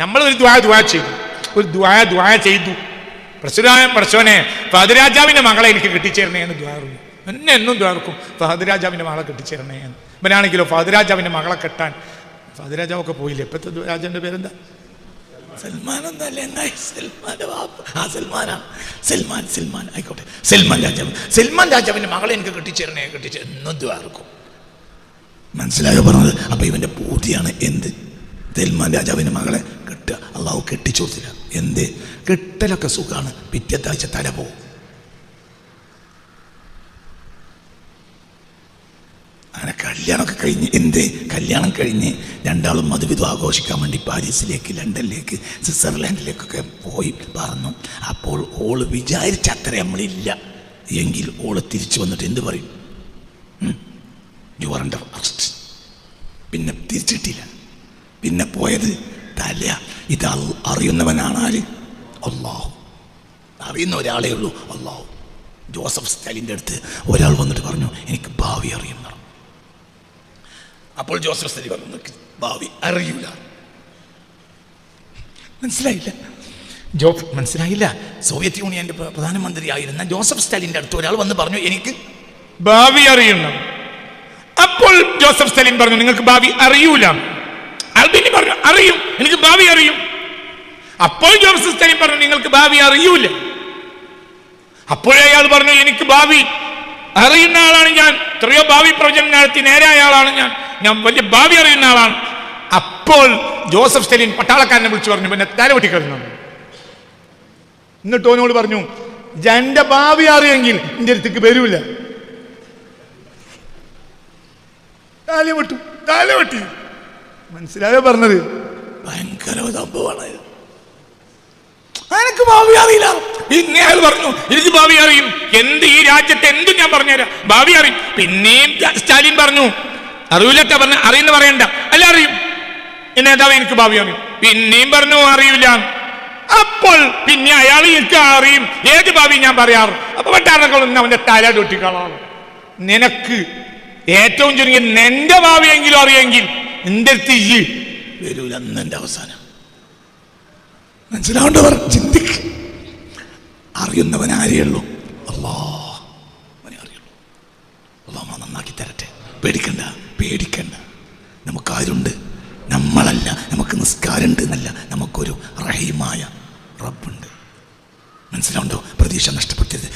നമ്മൾ ഒരു ദുആ ചെയ്തു, പഠിച്ചോനെ ഫഹദ് രാജാവിൻ്റെ മകളെ എനിക്ക് കെട്ടിച്ചേരണേ എന്ന് ദ്വാറുന്നു. എന്നെ എന്നും ദ്വാർക്കും ഫഹദ് രാജാവിൻ്റെ മകളെ കെട്ടിച്ചേരണേ എന്ന്. ഇവനാണെങ്കിലോ ഫഹദ് രാജാവിൻ്റെ മകളെ കെട്ടാൻ, ഫഹദ് രാജാവൊക്കെ പോയില്ലേ, ഇപ്പോഴത്തെ രാജാവിൻ്റെ പേരെന്താ? സൽമാൻ എന്നല്ലേ? സൽമാൻ്റെ വാപ്പ. സൽമാനാണ്. സൽമാൻ ആയിക്കോട്ടെ. സൽമാൻ രാജാവിൻ്റെ മകളെ എനിക്ക് കെട്ടിച്ചേരണേ എന്നും ദ്വാർക്കും. മനസ്സിലായോ പറഞ്ഞത്? അപ്പൊ ഇവന്റെ പൂർത്തിയാണ് എന്ത്? സൽമാൻ രാജാവിൻ്റെ മകളെ കെട്ടുക. അള്ളാഹു കെട്ടിച്ചു കൊടുത്തില്ല. എന്ത്? കെട്ടലൊക്കെ സുഖമാണ്, പിറ്റത്താഴ്ച തല പോവും. അങ്ങനെ കല്യാണമൊക്കെ കഴിഞ്ഞ് കല്യാണം കഴിഞ്ഞ് രണ്ടാളും മധുവിധം ആഘോഷിക്കാൻ വേണ്ടി പാരീസിലേക്ക്, ലണ്ടനിലേക്ക്, സ്വിറ്റ്സർലാൻഡിലേക്കൊക്കെ പോയി പറഞ്ഞു. അപ്പോൾ ഓള് വിചാരിച്ചത്ര നമ്മളില്ല എങ്കിൽ ഓള് തിരിച്ചു വന്നിട്ട് എന്ത് പറയും? You are under arrest. പിന്നെ തിരിച്ചിട്ടില്ല. പിന്നെ പോയത് തല. ഇത് അറിയുന്നവനാണ് അല്ലാഹു. അറിയുന്ന ഒരാളേ ഉള്ളൂ, അല്ലാഹു. ജോസഫ് സ്റ്റാലിൻ്റെ അടുത്ത് ഒരാൾ വന്നിട്ട് പറഞ്ഞു എനിക്ക് ഭാവി അറിയും. അപ്പോൾ ജോസഫ് സ്റ്റാലിൻ പറഞ്ഞു എനിക്ക് ഭാവി അറിയില്ല. മനസ്സിലായില്ല. സോവിയറ്റ് യൂണിയന്റെ പ്രധാനമന്ത്രിയായിരുന്ന ജോസഫ് സ്റ്റാലിൻ്റെ അടുത്ത് ഒരാൾ വന്ന് പറഞ്ഞു എനിക്ക് ഭാവി അറിയുന്നു. അപ്പോൾ ജോസഫ് സ്റ്റാലിൻ പറഞ്ഞു നിങ്ങൾക്ക് ഭാവി അറിയൂല. അൽബിനി പറഞ്ഞു അറിയും, എനിക്ക് ഭാവി അറിയും. അപ്പോൾ ജോസഫ് സ്റ്റാലിൻ പറഞ്ഞു നിങ്ങൾക്ക് ഭാവി അറിയൂല. അപ്പോഴേ അയാൾ പറഞ്ഞു എനിക്ക് ഭാവി അറിയുന്ന ആളാണ് ഞാൻ, എത്രയോ ഭാവി പ്രവചനം നടത്തി നേരായ ആളാണ് ഞാൻ വലിയ ഭാവി അറിയുന്ന ആളാണ്. അപ്പോൾ ജോസഫ് സ്റ്റാലിൻ പട്ടാളക്കാരനെ വിളിച്ചു പറഞ്ഞു പിന്നെ തല വെട്ടിക്കളഞ്ഞു. എന്നിട്ട് ഓനോട് പറഞ്ഞു എന്റെ ഭാവി അറിയെങ്കിൽ എന്റെ അടുത്തേക്ക് വരൂല. തല വെട്ടി. മനസ്സിലായോ പറഞ്ഞത്? ഭയങ്കര സംഭവമാണ്. എനിക്ക് ഭാവി അറിയില്ല. പിന്നെ അയാൾ പറഞ്ഞു എനിക്ക് ഭാവി അറിയും. എന്ത് ഈ രാജ്യത്തെ എന്തും ഞാൻ പറഞ്ഞുതരാം, ഭാവി അറിയും. പിന്നെയും സ്റ്റാലിൻ പറഞ്ഞു അറിയില്ലട്ട. പറഞ്ഞ അറിയുന്ന പറയണ്ട, അല്ല അറിയും. നേതാവ് എനിക്ക് ഭാവി അറിയും. പിന്നെയും പറഞ്ഞു അറിയില്ല. അപ്പോൾ പിന്നെ അയാൾ എനിക്ക് അറിയും. ഏത് ഭാവി ഞാൻ പറയാറ്. അപ്പൊ പട്ടാളങ്ങളൊന്നും അവന്റെ തല തൊട്ടിക്കളാണ്. നിനക്ക് ഏറ്റവും ചുരുങ്ങിയ നിന്റെ ഭാവിയെങ്കിലും അറിയെങ്കിൽ എന്റെ തീയ് വരൂല. എന്നെ അവസാനം മനസ്സിലാവേണ്ടവർ ചിന്തിക്ക്. അറിയുന്നവൻ ആരെയുള്ളൂ? അല്ലാഹുവിനെ അറിയുള്ളൂ. അല്ലാഹു നന്നാക്കി തരട്ടെ. പേടിക്കണ്ട. നമുക്കാരുണ്ട്? നമ്മളല്ല. നമുക്ക് നിസ്കാരമുണ്ട് എന്നല്ല, നമുക്കൊരു റഹീമായ റബ്ബുണ്ട്. മനസ്സിലാവുണ്ടോ? പ്രതീക്ഷ നഷ്ടപ്പെട്ടത്.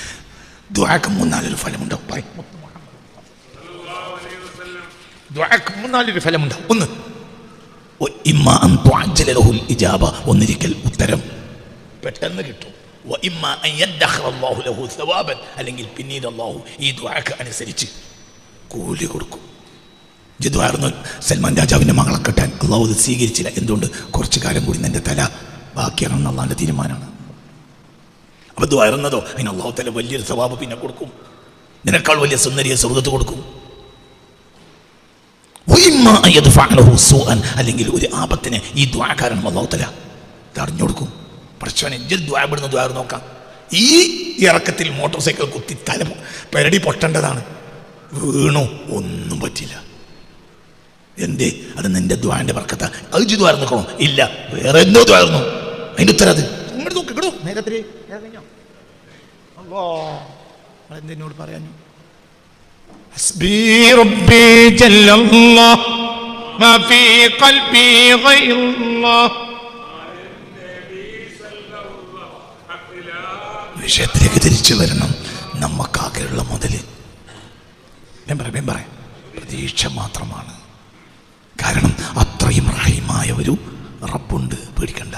ദുആക്ക് 3-4 ഫലമുണ്ടോ? ദുആക്ക് 3-4 ഫലമുണ്ടോ? ഒന്ന്, ഒന്നിരിക്കൽ ഉത്തരം പെട്ടെന്ന് കിട്ടും. അല്ലെങ്കിൽ പിന്നീട് അല്ലാഹു ഈ ദുആക്ക് അനുസരിച്ച് കൂലി കൊടുക്കും. ജിദ്വാർന്നു സൽമാൻ രാജാവിൻ്റെ മകളെ കെട്ടാൻ അല്ലാഹു അത് സ്വീകരിച്ചില്ല. എന്തുകൊണ്ട്? കുറച്ചു കാലം കൂടി നിന്റെ തല ബാക്കിയാണെന്ന് അള്ളാന്റെ തീരുമാനമാണ്. അപ്പൊ ദ്വാരുന്നതോ അതിന് അല്ലാഹു തആല വലിയൊരു സവാബ് പിന്നെ കൊടുക്കും. നിനക്കാൾ വലിയ സുന്ദരിയെ സ്വർഗ്ഗത്ത് കൊടുക്കും. അല്ലെങ്കിൽ ഒരു ആപത്തിനെ ഈ ദ്വാ കാരണം അല്ലാഹു തആല തടഞ്ഞു കൊടുക്കും. പടച്ചോനെ ദ്വാരപ്പെടുന്ന ദ്വാര നോക്കാം. ഈ ഇറക്കത്തിൽ മോട്ടോർ സൈക്കിൾ കുത്തി തല പെരടി പൊട്ടേണ്ടതാണ്. വീണു, ഒന്നും പറ്റില്ല. എന്തേ? അത് നിന്റെ ദ്വാന്റെ ബർക്കത്താ. അത് ദ്വാരം നിൽക്കണോ? ഇല്ല, വേറെ എന്തോ ദ്വാരുന്നു. അതിന്റെ ഉത്തരം അത് ഇങ്ങോട്ട് നോക്ക്. ഇങ്ങോട്ടോ നേരത്തെ എന്നോട് പറയാൻ حسبي ربي جل الله ما في قلبي غير الله. വിഷയത്തിലേക്ക് തിരിച്ചു വരണം. നമുക്കാകെയുള്ള മുതല് പറയാം പ്രതീക്ഷ മാത്രമാണ്. കാരണം അത്രയും റഹീമായ ഒരു റബ്ബുണ്ട്. പേടിക്കണ്ട.